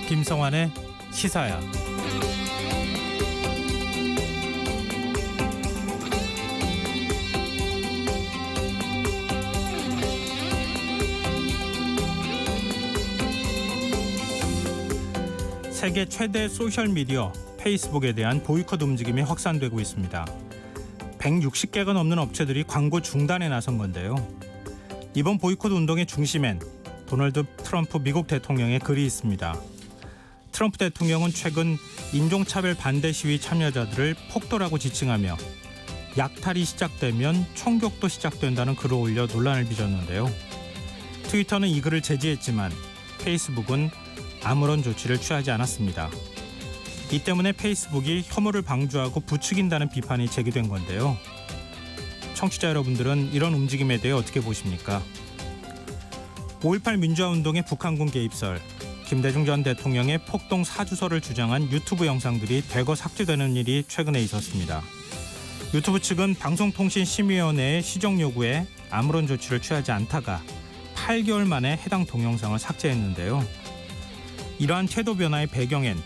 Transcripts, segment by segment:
김성환의 시사야. 세계 최대 소셜미디어 페이스북에 대한 보이콧 움직임이 확산되고 있습니다. 160개가 넘는 업체들이 광고 중단에 나선 건데요. 이번 보이콧 운동의 중심엔 도널드 트럼프 미국 대통령의 글이 있습니다. 트럼프 대통령은 최근 인종차별 반대 시위 참여자들을 폭도라고 지칭하며 약탈이 시작되면 총격도 시작된다는 글을 올려 논란을 빚었는데요. 트위터는 이 글을 제지했지만 페이스북은 아무런 조치를 취하지 않았습니다. 이 때문에 페이스북이 혐오를 방조하고 부추긴다는 비판이 제기된 건데요. 청취자 여러분들은 이런 움직임에 대해 어떻게 보십니까? 5.18 민주화운동의 북한군 개입설, 김대중 전 대통령의 폭동 사주설을 주장한 유튜브 영상들이 대거 삭제되는 일이 최근에 있었습니다. 유튜브 측은 방송통신심의위원회의 시정 요구에 아무런 조치를 취하지 않다가 8개월 만에 해당 동영상을 삭제했는데요. 이러한 태도 변화의 배경엔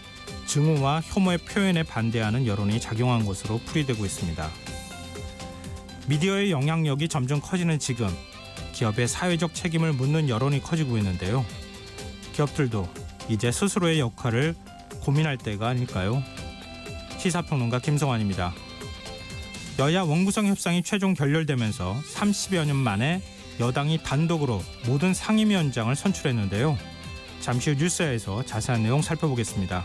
증오와 혐오의 표현에 반대하는 여론이 작용한 것으로 풀이되고 있습니다. 미디어의 영향력이 점점 커지는 지금 기업의 사회적 책임을 묻는 여론이 커지고 있는데요. 기업들도 이제 스스로의 역할을 고민할 때가 아닐까요? 시사평론가 김성환입니다. 여야 원구성 협상이 최종 결렬되면서 30여 년 만에 여당이 단독으로 모든 상임위원장을 선출했는데요. 잠시 후 뉴스에서 자세한 내용 살펴보겠습니다.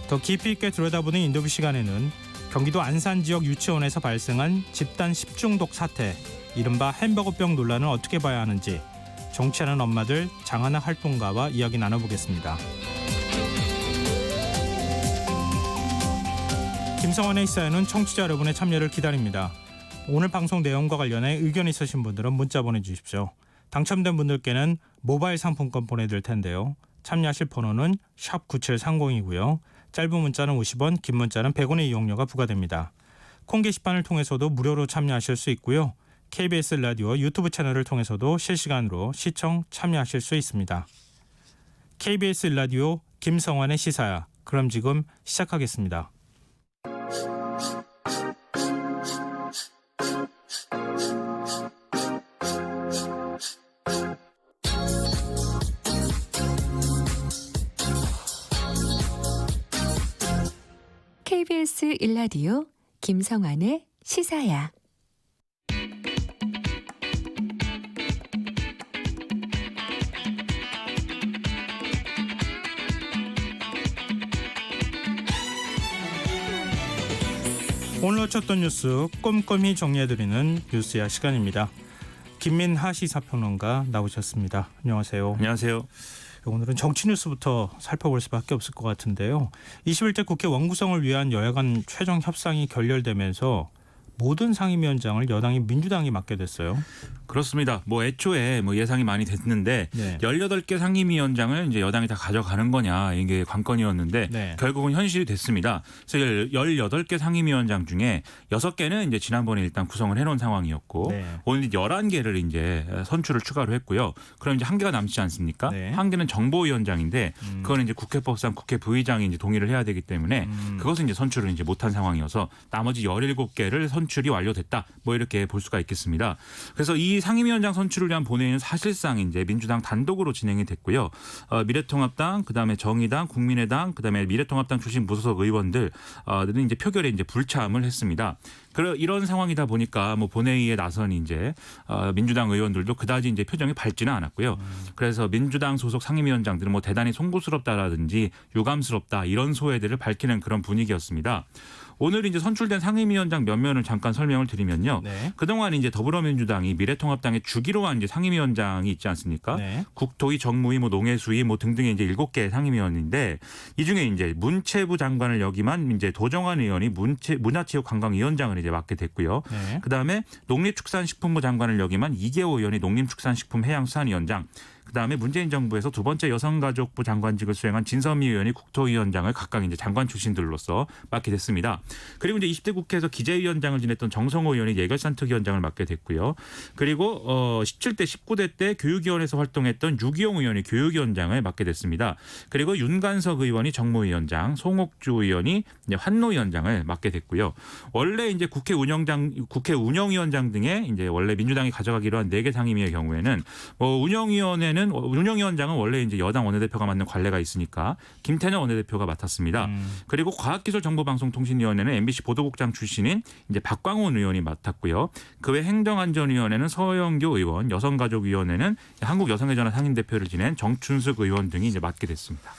더 깊이 있게 들여다보는 인터뷰 시간에는 경기도 안산 지역 유치원에서 발생한 집단 식중독 사태, 이른바 햄버거병 논란을 어떻게 봐야 하는지 정치하는 엄마들 장하나 활동가와 이야기 나눠보겠습니다. 김성환의 시사에는 청취자 여러분의 참여를 기다립니다. 오늘 방송 내용과 관련해 의견 있으신 분들은 문자 보내주십시오. 당첨된 분들께는 모바일 상품권 보내드릴 텐데요. 참여하실 번호는 샵9730이고요. 짧은 문자는 50원, 긴 문자는 100원의 이용료가 부과됩니다. 콩 게시판을 통해서도 무료로 참여하실 수 있고요. KBS 라디오 유튜브 채널을 통해서도 실시간으로 시청 참여하실 수 있습니다. KBS 라디오 김성환의 시사야. 그럼 지금 시작하겠습니다. KBS 1라디오 김성환의 시사야. 오늘 놓쳤던 뉴스 꼼꼼히 정리해드리는 뉴스야 시간입니다. 김민하 시사평론가 나오셨습니다. 안녕하세요. 안녕하세요. 오늘은 정치 뉴스부터 살펴볼 수밖에 없을 것 같은데요. 21대 국회 원구성을 위한 여야 간 최종 협상이 결렬되면서 모든 상임위원장을 여당이 민주당이 맡게 됐어요. 그렇습니다. 애초에 예상이 많이 됐는데 네. 18개 상임위원장을 이제 여당이 다 가져가는 거냐 이게 관건이었는데 네. 결국은 현실이 됐습니다. 그래서 18개 상임위원장 중에 6개는 이제 지난번에 일단 구성을 해놓은 상황이었고 네. 오늘 이제 11개를 이제 선출을 추가로 했고요. 그럼 이제 한 개가 남지 않습니까? 네. 한 개는 정보위원장인데 그거는 이제 국회법상 국회 부의장이 이제 동의를 해야 되기 때문에 그것은 이제 선출을 이제 못한 상황이어서 나머지 17개를 선출이 완료됐다. 이렇게 볼 수가 있겠습니다. 그래서 이 상임위원장 선출을 위한 본회의는 사실상 이제 민주당 단독으로 진행이 됐고요. 미래통합당, 그다음에 정의당, 국민의당, 그다음에 미래통합당 출신 무소속 의원들은 이제 표결에 이제 불참을 했습니다. 이런 상황이다 보니까 본회의에 나선 이제 민주당 의원들도 그다지 이제 표정이 밝지는 않았고요. 그래서 민주당 소속 상임위원장들은 대단히 송구스럽다라든지 유감스럽다 이런 소회들을 밝히는 그런 분위기였습니다. 오늘 이제 선출된 상임위원장 몇 면을 잠깐 설명을 드리면요. 네. 그동안 이제 더불어민주당이 미래통합당에 주기로 한 이제 상임위원장이 있지 않습니까? 네. 국토위, 정무위, 농해수위 등등의 이제 7개 상임위원인데 이 중에 이제 문체부 장관을 역임한 이제 도정환 의원이 문화체육관광위원장을 이제 맡게 됐고요. 네. 그다음에 농림축산식품부 장관을 역임한 이계호 의원이 농림축산식품해양수산위원장, 그다음에 문재인 정부에서 두 번째 여성가족부 장관직을 수행한 진선미 의원이 국토위원장을 각각 이제 장관 출신들로서 맡게 됐습니다. 그리고 이제 20대 국회에서 기재위원장을 지냈던 정성호 의원이 예결산특위원장을 맡게 됐고요. 그리고 17대 19대 때 교육위원회에서 활동했던 유기용 의원이 교육위원장을 맡게 됐습니다. 그리고 윤관석 의원이 정무위원장, 송옥주 의원이 이제 환노위원장을 맡게 됐고요. 원래 이제 국회 운영위원장 등의 이제 원래 민주당이 가져가기로 한 4개 상임위의 경우에는 운영위원장은 원래 이제 여당 원내대표가 맡는 관례가 있으니까 김태년 원내대표가 맡았습니다. 그리고 과학기술정보방송통신위원회는 MBC 보도국장 출신인 이제 박광온 의원이 맡았고요. 그 외 행정안전위원회는 서영교 의원, 여성가족위원회는 한국여성의전화 상임대표를 지낸 정춘숙 의원 등이 이제 맡게 됐습니다.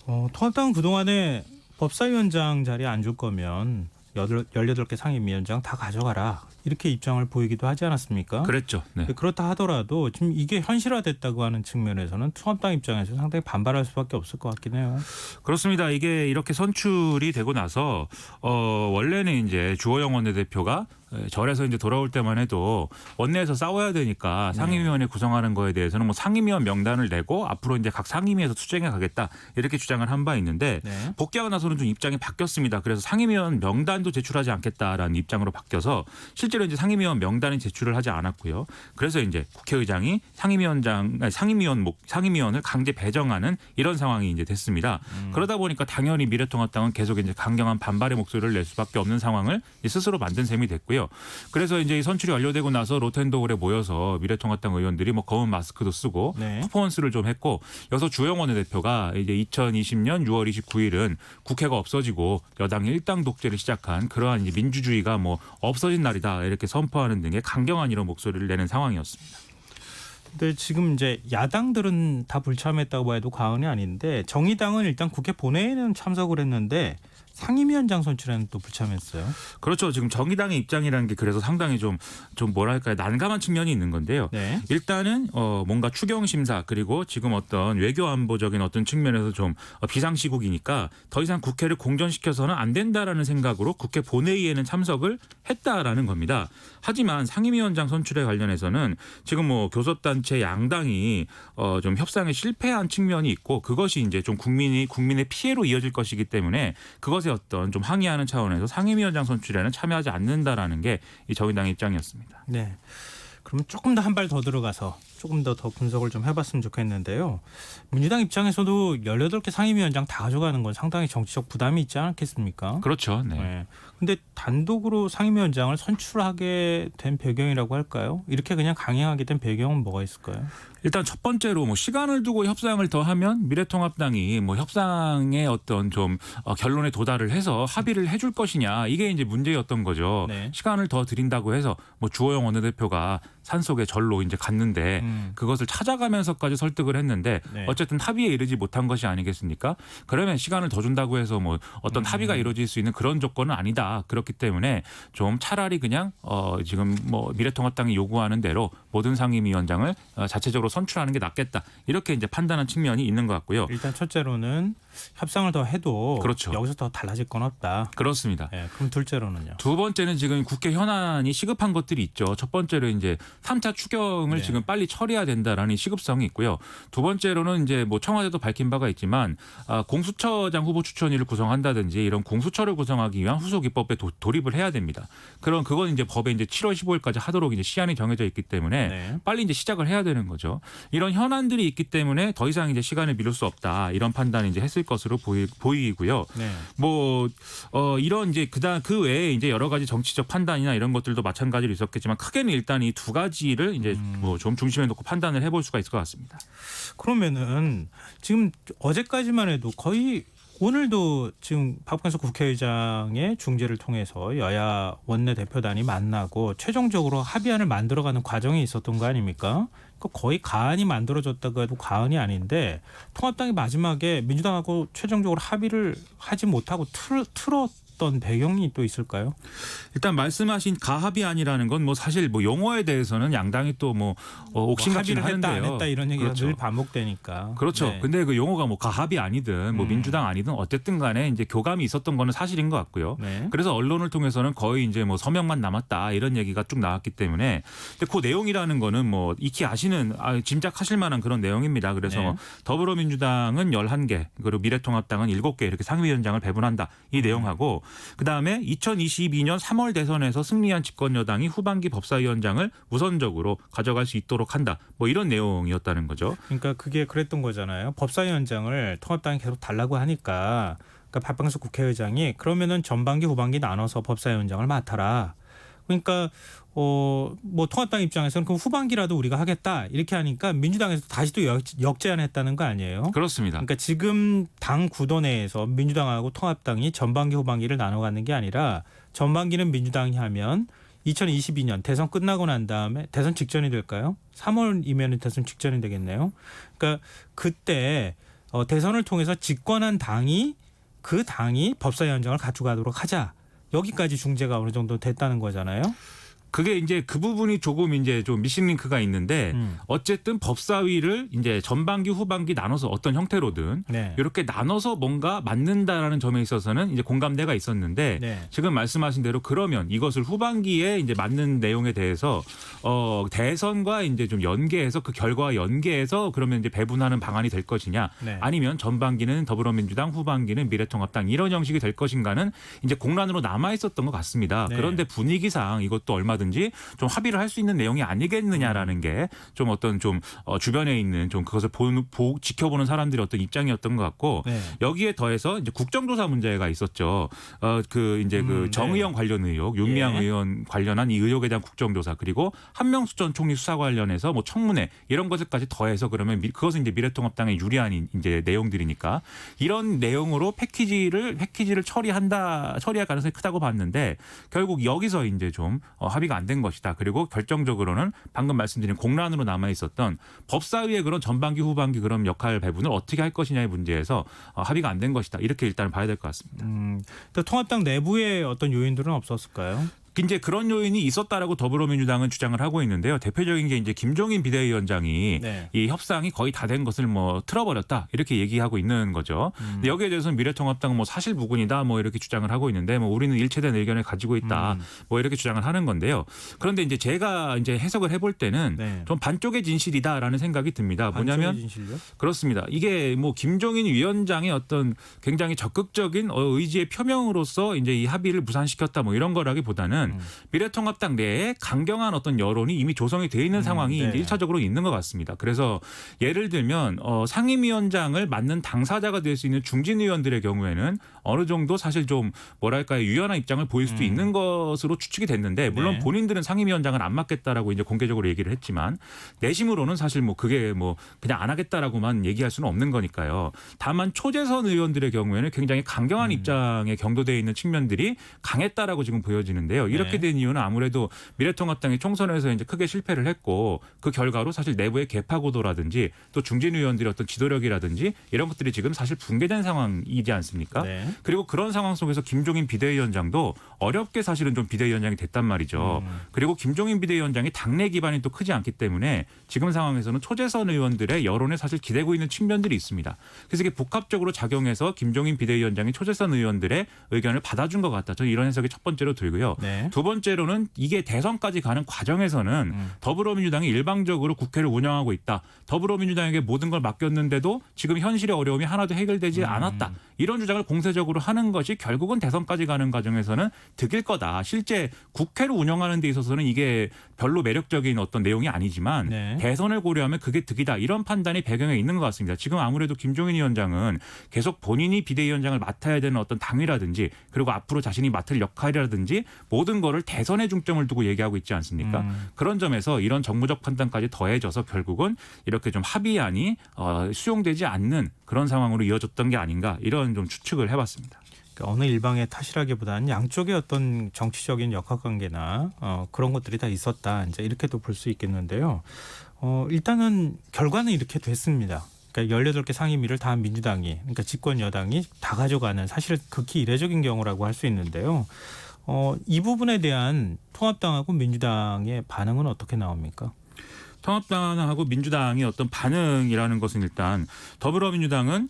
통합당은 그동안에 법사위원장 자리에 안 줄 거면 18개 상임위원장 다 가져가라 이렇게 입장을 보이기도 하지 않았습니까? 그랬죠. 네. 그렇다 하더라도 지금 이게 현실화됐다고 하는 측면에서는 통합당 입장에서 상당히 반발할 수밖에 없을 것 같긴 해요. 그렇습니다. 이게 이렇게 선출이 되고 나서 원래는 이제 주호영 원내대표가 절에서 이제 돌아올 때만 해도 원내에서 싸워야 되니까 상임위원회 구성하는 거에 대해서는 뭐 상임위원 명단을 내고 앞으로 이제 각 상임위에서 투쟁해 가겠다 이렇게 주장을 한 바 있는데 복귀하고 나서는 좀 입장이 바뀌었습니다. 그래서 상임위원 명단도 제출하지 않겠다라는 입장으로 바뀌어서 실제로 이제 상임위원 명단은 제출을 하지 않았고요. 그래서 이제 국회의장이 상임위원을 강제 배정하는 이런 상황이 이제 됐습니다. 그러다 보니까 당연히 미래통합당은 계속 이제 강경한 반발의 목소리를 낼 수밖에 없는 상황을 스스로 만든 셈이 됐고요. 그래서 이제 이 선출이 완료되고 나서 로텐도홀에 모여서 미래통합당 의원들이 뭐 검은 마스크도 쓰고 퍼포먼스를 좀 했고 여기서 주호영 원내대표가 이제 2020년 6월 29일은 국회가 없어지고 여당이 일당 독재를 시작한 그러한 이제 민주주의가 뭐 없어진 날이다 이렇게 선포하는 등의 강경한 이런 목소리를 내는 상황이었습니다. 근데 지금 이제 야당들은 다 불참했다고 봐도 과언이 아닌데 정의당은 일단 국회 본회의는 참석을 했는데 상임위원장 선출에는 또 불참했어요. 그렇죠. 지금 정의당의 입장이라는 게 그래서 상당히 좀 뭐랄까요 난감한 측면이 있는 건데요. 일단은 뭔가 추경 심사 그리고 지금 어떤 외교 안보적인 어떤 측면에서 좀 비상시국이니까 더 이상 국회를 공전시켜서는 안 된다라는 생각으로 국회 본회의에는 참석을 했다라는 겁니다. 하지만 상임위원장 선출에 관련해서는 지금 뭐 교섭단체 양당이 좀 협상에 실패한 측면이 있고 그것이 이제 좀 국민의 피해로 이어질 것이기 때문에 그것에 어떤 좀 항의하는 차원에서 상임위원장 선출에는 참여하지 않는다라는 게 이 정의당의 입장이었습니다. 네. 그러면 조금 더 한 발 더 들어가서 조금 더 분석을 좀 해봤으면 좋겠는데요. 민주당 입장에서도 18개 상임위원장 다 가져가는 건 상당히 정치적 부담이 있지 않겠습니까? 그렇죠. 네. 근데 단독으로 상임위원장을 선출하게 된 배경이라고 할까요? 이렇게 그냥 강행하게 된 배경은 뭐가 있을까요? 일단 첫 번째로 뭐 시간을 두고 협상을 더 하면 미래통합당이 뭐 협상의 어떤 좀 결론에 도달을 해서 합의를 해줄 것이냐 이게 이제 문제였던 거죠. 시간을 더 드린다고 해서 뭐 주호영 원내대표가 산속의 절로 이제 갔는데 그것을 찾아가면서까지 설득을 했는데 어쨌든 합의에 이르지 못한 것이 아니겠습니까? 그러면 시간을 더 준다고 해서 뭐 어떤 합의가 이루어질 수 있는 그런 조건은 아니다. 그렇기 때문에 좀 차라리 그냥 지금 뭐 미래통합당이 요구하는 대로 모든 상임위원장을 자체적으로 선출하는 게 낫겠다. 이렇게 이제 판단한 측면이 있는 것 같고요. 일단 첫째로는 협상을 더 해도 그렇죠. 여기서 더 달라질 건 없다. 그렇습니다. 그럼 둘째로는요? 두 번째는 지금 국회 현안이 시급한 것들이 있죠. 첫 번째로 이제 3차 추경을 지금 빨리 처리해야 된다라는 시급성이 있고요. 두 번째로는 이제 뭐 청와대도 밝힌 바가 있지만 공수처장 후보 추천위를 구성한다든지 이런 공수처를 구성하기 위한 후속 입법에 돌입을 해야 됩니다. 그건 이제 법에 이제 7월 15일까지 하도록 이제 시한이 정해져 있기 때문에 빨리 이제 시작을 해야 되는 거죠. 이런 현안들이 있기 때문에 더 이상 이제 시간을 미룰 수 없다. 이런 판단을 이제 했을 것으로 보이고요. 뭐 이런 이제 그 외에 이제 여러 가지 정치적 판단이나 이런 것들도 마찬가지로 있었겠지만 크게는 일단 이 두 가지를 이제 뭐 좀 중심에 놓고 판단을 해볼 수가 있을 것 같습니다. 그러면은 지금 어제까지만 해도 거의 오늘도 지금 박병석 국회의장의 중재를 통해서 여야 원내대표단이 만나고 최종적으로 합의안을 만들어가는 과정이 있었던 거 아닙니까? 거의 가안이 만들어졌다고 해도 과언이 아닌데 통합당이 마지막에 민주당하고 최종적으로 합의를 하지 못하고 어떤 배경이 또 있을까요? 일단 말씀하신 가합의안이라는 건 뭐 사실 뭐 용어에 대해서는 양당이 또 뭐 옥신각신 합의를 했다 하는데요. 안 했다 이런 얘기가 그렇죠. 늘 반복되니까. 그렇죠. 네. 근데 그 용어가 뭐 가합이 아니든 뭐 민주당 아니든 어쨌든 간에 이제 교감이 있었던 거는 사실인 것 같고요. 네. 그래서 언론을 통해서는 거의 이제 뭐 서명만 남았다 이런 얘기가 쭉 나왔기 때문에 근데 그 내용이라는 거는 뭐 익히 아시는 짐작하실 만한 그런 내용입니다. 그래서 네. 더불어민주당은 11개 그리고 미래통합당은 7개 이렇게 상임위원장을 배분한다 이 내용하고 그다음에 2022년 3월 대선에서 승리한 집권여당이 후반기 법사위원장을 우선적으로 가져갈 수 있도록 한다. 뭐 이런 내용이었다는 거죠. 그러니까 그게 그랬던 거잖아요. 법사위원장을 통합당이 계속 달라고 하니까 그러니까 박병석 국회의장이 그러면은 전반기 후반기 나눠서 법사위원장을 맡아라. 그러니까 뭐 통합당 입장에서는 그럼 후반기라도 우리가 하겠다 이렇게 하니까 민주당에서 다시 또 역제안했다는 거 아니에요? 그렇습니다. 그러니까 지금 당 구도 내에서 민주당하고 통합당이 전반기 후반기를 나눠 갖는 게 아니라 전반기는 민주당이 하면 2022년 대선 끝나고 난 다음에 대선 직전이 될까요? 3월이면 대선 직전이 되겠네요. 그러니까 그때 대선을 통해서 집권한 당이 그 당이 법사위원장을 가져가도록 하자. 여기까지 중재가 어느 정도 됐다는 거잖아요. 그게 이제 그 부분이 조금 이제 좀 미싱 링크가 있는데 어쨌든 법사위를 이제 전반기 후반기 나눠서 어떤 형태로든 네. 이렇게 나눠서 뭔가 맞는다라는 점에 있어서는 이제 공감대가 있었는데 네. 지금 말씀하신 대로 그러면 이것을 후반기에 이제 맞는 내용에 대해서 대선과 이제 좀 연계해서 그 결과와 연계해서 그러면 이제 배분하는 방안이 될 것이냐 네. 아니면 전반기는 더불어민주당 후반기는 미래통합당 이런 형식이 될 것인가는 이제 공란으로 남아 있었던 것 같습니다. 네. 그런데 분위기상 이것도 얼마든지 좀 합의를 할 수 있는 내용이 아니겠느냐라는 게 좀 어떤 좀 주변에 있는 좀 그것을 지켜보는 사람들의 어떤 입장이었던 것 같고 네. 여기에 더해서 이제 국정조사 문제가 있었죠. 그 이제 그 네. 정의영 관련 의혹, 윤미향 예. 의원 관련한 이 의혹에 대한 국정조사 그리고 한명수 전 총리 수사 관련해서 뭐 청문회 이런 것들까지 더해서 그러면 그것은 이제 미래통합당에 유리한 이제 내용들이니까 이런 내용으로 패키지를 처리할 가능성이 크다고 봤는데 결국 여기서 이제 좀 합의가 안 된 것이다. 그리고 결정적으로는 방금 말씀드린 공란으로 남아 있었던 법사위의 그런 전반기 후반기 그런 역할 배분을 어떻게 할 것이냐의 문제에서 합의가 안 된 것이다. 이렇게 일단 봐야 될 것 같습니다. 또 통합당 내부에 어떤 요인들은 없었을까요? 이제 그런 요인이 있었다라고 더불어민주당은 주장을 하고 있는데요. 대표적인 게 이제 김종인 비대위원장이 네. 이 협상이 거의 다 된 것을 뭐 틀어버렸다 이렇게 얘기하고 있는 거죠. 근데 여기에 대해서는 미래통합당은 뭐 사실무근이다 뭐 이렇게 주장을 하고 있는데 뭐 우리는 일체된 의견을 가지고 있다 뭐 이렇게 주장을 하는 건데요. 그런데 이제 제가 이제 해석을 해볼 때는 네. 좀 반쪽의 진실이다라는 생각이 듭니다. 뭐냐면 진실요? 그렇습니다. 이게 뭐 김종인 위원장의 어떤 굉장히 적극적인 의지의 표명으로서 이제 이 합의를 무산시켰다 뭐 이런 거라기보다는 미래통합당 내에 강경한 어떤 여론이 이미 조성이 돼 있는 상황이 네. 이제 1차적으로 있는 것 같습니다. 그래서 예를 들면 상임위원장을 맡는 당사자가 될 수 있는 중진 의원들의 경우에는 어느 정도 사실 좀 뭐랄까요 유연한 입장을 보일 수도 있는 것으로 추측이 됐는데 물론 네. 본인들은 상임위원장을 안 맡겠다라고 이제 공개적으로 얘기를 했지만 내심으로는 사실 뭐 그게 뭐 그냥 안 하겠다라고만 얘기할 수는 없는 거니까요. 다만 초재선 의원들의 경우에는 굉장히 강경한 입장에 경도되어 있는 측면들이 강했다라고 지금 보여지는데요. 이렇게 된 이유는 아무래도 미래통합당이 총선에서 이제 크게 실패를 했고 그 결과로 사실 내부의 개파 구도라든지 또 중진 의원들의 어떤 지도력이라든지 이런 것들이 지금 사실 붕괴된 상황이지 않습니까? 네. 그리고 그런 상황 속에서 김종인 비대위원장도 어렵게 사실은 좀 비대위원장이 됐단 말이죠. 그리고 김종인 비대위원장이 당내 기반이 또 크지 않기 때문에 지금 상황에서는 초재선 의원들의 여론에 사실 기대고 있는 측면들이 있습니다. 그래서 이게 복합적으로 작용해서 김종인 비대위원장이 초재선 의원들의 의견을 받아준 것 같다. 저는 이런 해석이 첫 번째로 들고요. 네. 두 번째로는 이게 대선까지 가는 과정에서는 더불어민주당이 일방적으로 국회를 운영하고 있다. 더불어민주당에게 모든 걸 맡겼는데도 지금 현실의 어려움이 하나도 해결되지 않았다. 이런 주장을 공세적으로 하는 것이 결국은 대선까지 가는 과정에서는 득일 거다. 실제 국회를 운영하는 데 있어서는 이게 별로 매력적인 어떤 내용이 아니지만 네. 대선을 고려하면 그게 득이다. 이런 판단이 배경에 있는 것 같습니다. 지금 아무래도 김종인 위원장은 계속 본인이 비대위원장을 맡아야 되는 어떤 당위라든지 그리고 앞으로 자신이 맡을 역할이라든지 모든 거를 대선에 중점을 두고 얘기하고 있지 않습니까? 그런 점에서 이런 정무적 판단까지 더해져서 결국은 이렇게 좀 합의안이 수용되지 않는 그런 상황으로 이어졌던 게 아닌가 이런 좀 추측을 해봤습니다. 그러니까 어느 일방의 탓이라기보다는 양쪽의 어떤 정치적인 역학관계나 그런 것들이 다 있었다. 이제 이렇게도 볼 수 있겠는데요. 일단은 결과는 이렇게 됐습니다. 그러니까 18개 상임위를 다 민주당이 그러니까 집권 여당이 다 가져가는 사실 극히 이례적인 경우라고 할 수 있는데요. 이 부분에 대한 통합당하고 민주당의 반응은 어떻게 나옵니까? 통합당하고 민주당의 어떤 반응이라는 것은 일단 더불어민주당은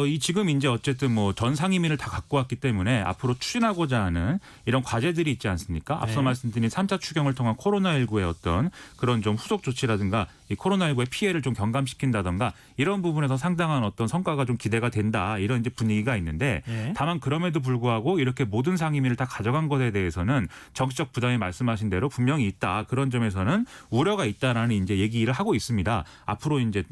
이 지금 이제 어쨌든 뭐 전 상임위를 다 갖고 왔기 때문에 앞으로 추진하고자 하는 이런 과제들이 있지 않습니까? 앞서 네. 말씀드린 3차 추경을 통한 코로나19의 어떤 그런 좀 후속 조치라든가 이 코로나19의 피해를 좀 경감시킨다든가 이런 부분에서 상당한 어떤 성과가 좀 기대가 된다 이런 이제 분위기가 있는데 네. 다만 그럼에도 불구하고 이렇게 모든 상임위를 다 가져간 것에 대해서는 정치적 부담이 말씀하신 대로 분명히 있다 그런 점에서는 우려가 있다라는 이제 얘기를 하고 있습니다. 앞으로 이제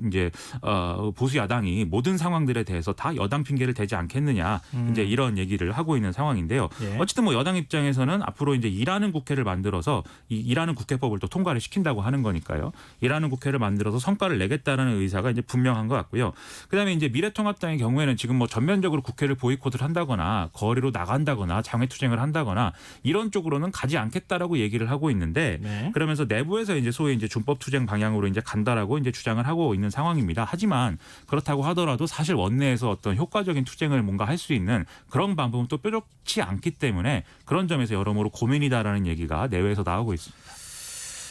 보수 야당이 모든 상황들에 대해서 다 여당 핑계를 대지 않겠느냐 이제 이런 얘기를 하고 있는 상황인데요. 예. 어쨌든 뭐 여당 입장에서는 앞으로 이제 일하는 국회를 만들어서 이 일하는 국회법을 또 통과를 시킨다고 하는 거니까요. 일하는 국회를 만들어서 성과를 내겠다라는 의사가 이제 분명한 것 같고요. 그다음에 이제 미래통합당의 경우에는 지금 뭐 전면적으로 국회를 보이콧을 한다거나 거리로 나간다거나 장외투쟁을 한다거나 이런 쪽으로는 가지 않겠다라고 얘기를 하고 있는데 네. 그러면서 내부에서 이제 소위 이제 준법투쟁 방향으로 이제 간다라고 이제 주장을 하고 있는 상황입니다. 하지만 그렇다고 하더라도 사실 원내에서 어떤 효과적인 투쟁을 뭔가 할 수 있는 그런 방법은 또 뾰족치 않기 때문에 그런 점에서 여러모로 고민이다라는 얘기가 내외에서 나오고 있습니다.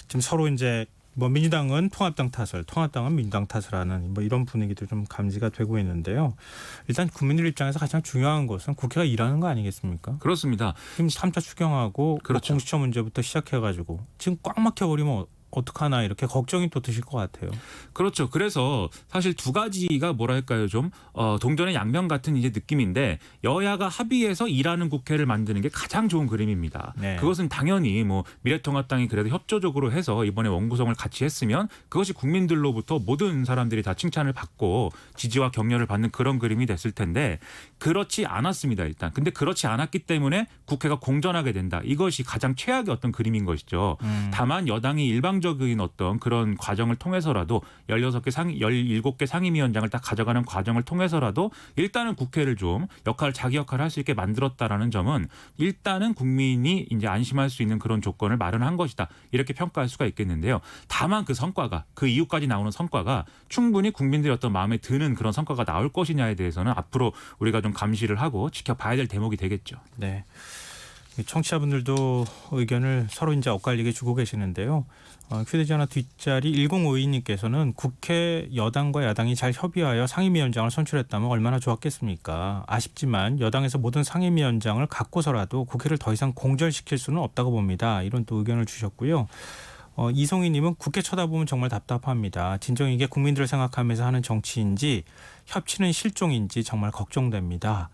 지금 서로 이제 뭐 민주당은 통합당 탓을, 통합당은 민주당 탓을 하는 뭐 이런 분위기도 좀 감지가 되고 있는데요. 일단 국민들 입장에서 가장 중요한 것은 국회가 일하는 거 아니겠습니까? 그렇습니다. 지금 3차 추경하고 그렇죠. 공수처 문제부터 시작해가지고 지금 꽉 막혀버리면 어떡하나 이렇게 걱정이 또 드실 것 같아요. 그렇죠. 그래서 사실 두 가지가 뭐랄까요 좀 동전의 양면 같은 이제 느낌인데 여야가 합의해서 일하는 국회를 만드는 게 가장 좋은 그림입니다. 네. 그것은 당연히 뭐 미래통합당이 그래도 협조적으로 해서 이번에 원구성을 같이 했으면 그것이 국민들로부터 모든 사람들이 다 칭찬을 받고 지지와 격려를 받는 그런 그림이 됐을 텐데 그렇지 않았습니다. 일단. 근데 그렇지 않았기 때문에 국회가 공전하게 된다. 이것이 가장 최악의 어떤 그림인 것이죠. 다만 여당이 일방적인 어떤 그런 과정을 통해서라도 17개 상임위원장을 딱 가져가는 과정을 통해서라도 일단은 국회를 좀 자기 역할을 할 수 있게 만들었다라는 점은 일단은 국민이 이제 안심할 수 있는 그런 조건을 마련한 것이다. 이렇게 평가할 수가 있겠는데요. 다만 그 성과가 그 이후까지 나오는 성과가 충분히 국민들의 어떤 마음에 드는 그런 성과가 나올 것이냐에 대해서는 앞으로 우리가 좀 감시를 하고 지켜봐야 될 대목이 되겠죠. 네. 청취자분들도 의견을 서로 이제 엇갈리게 주고 계시는데요. 휴대전화 뒷자리 1052님께서는 국회 여당과 야당이 잘 협의하여 상임위원장을 선출했다면 얼마나 좋았겠습니까? 아쉽지만 여당에서 모든 상임위원장을 갖고서라도 국회를 더 이상 공절시킬 수는 없다고 봅니다. 이런 또 의견을 주셨고요. 이송희님은 국회 쳐다보면 정말 답답합니다. 진정 이게 국민들을 생각하면서 하는 정치인지 협치는 실종인지 정말 걱정됩니다.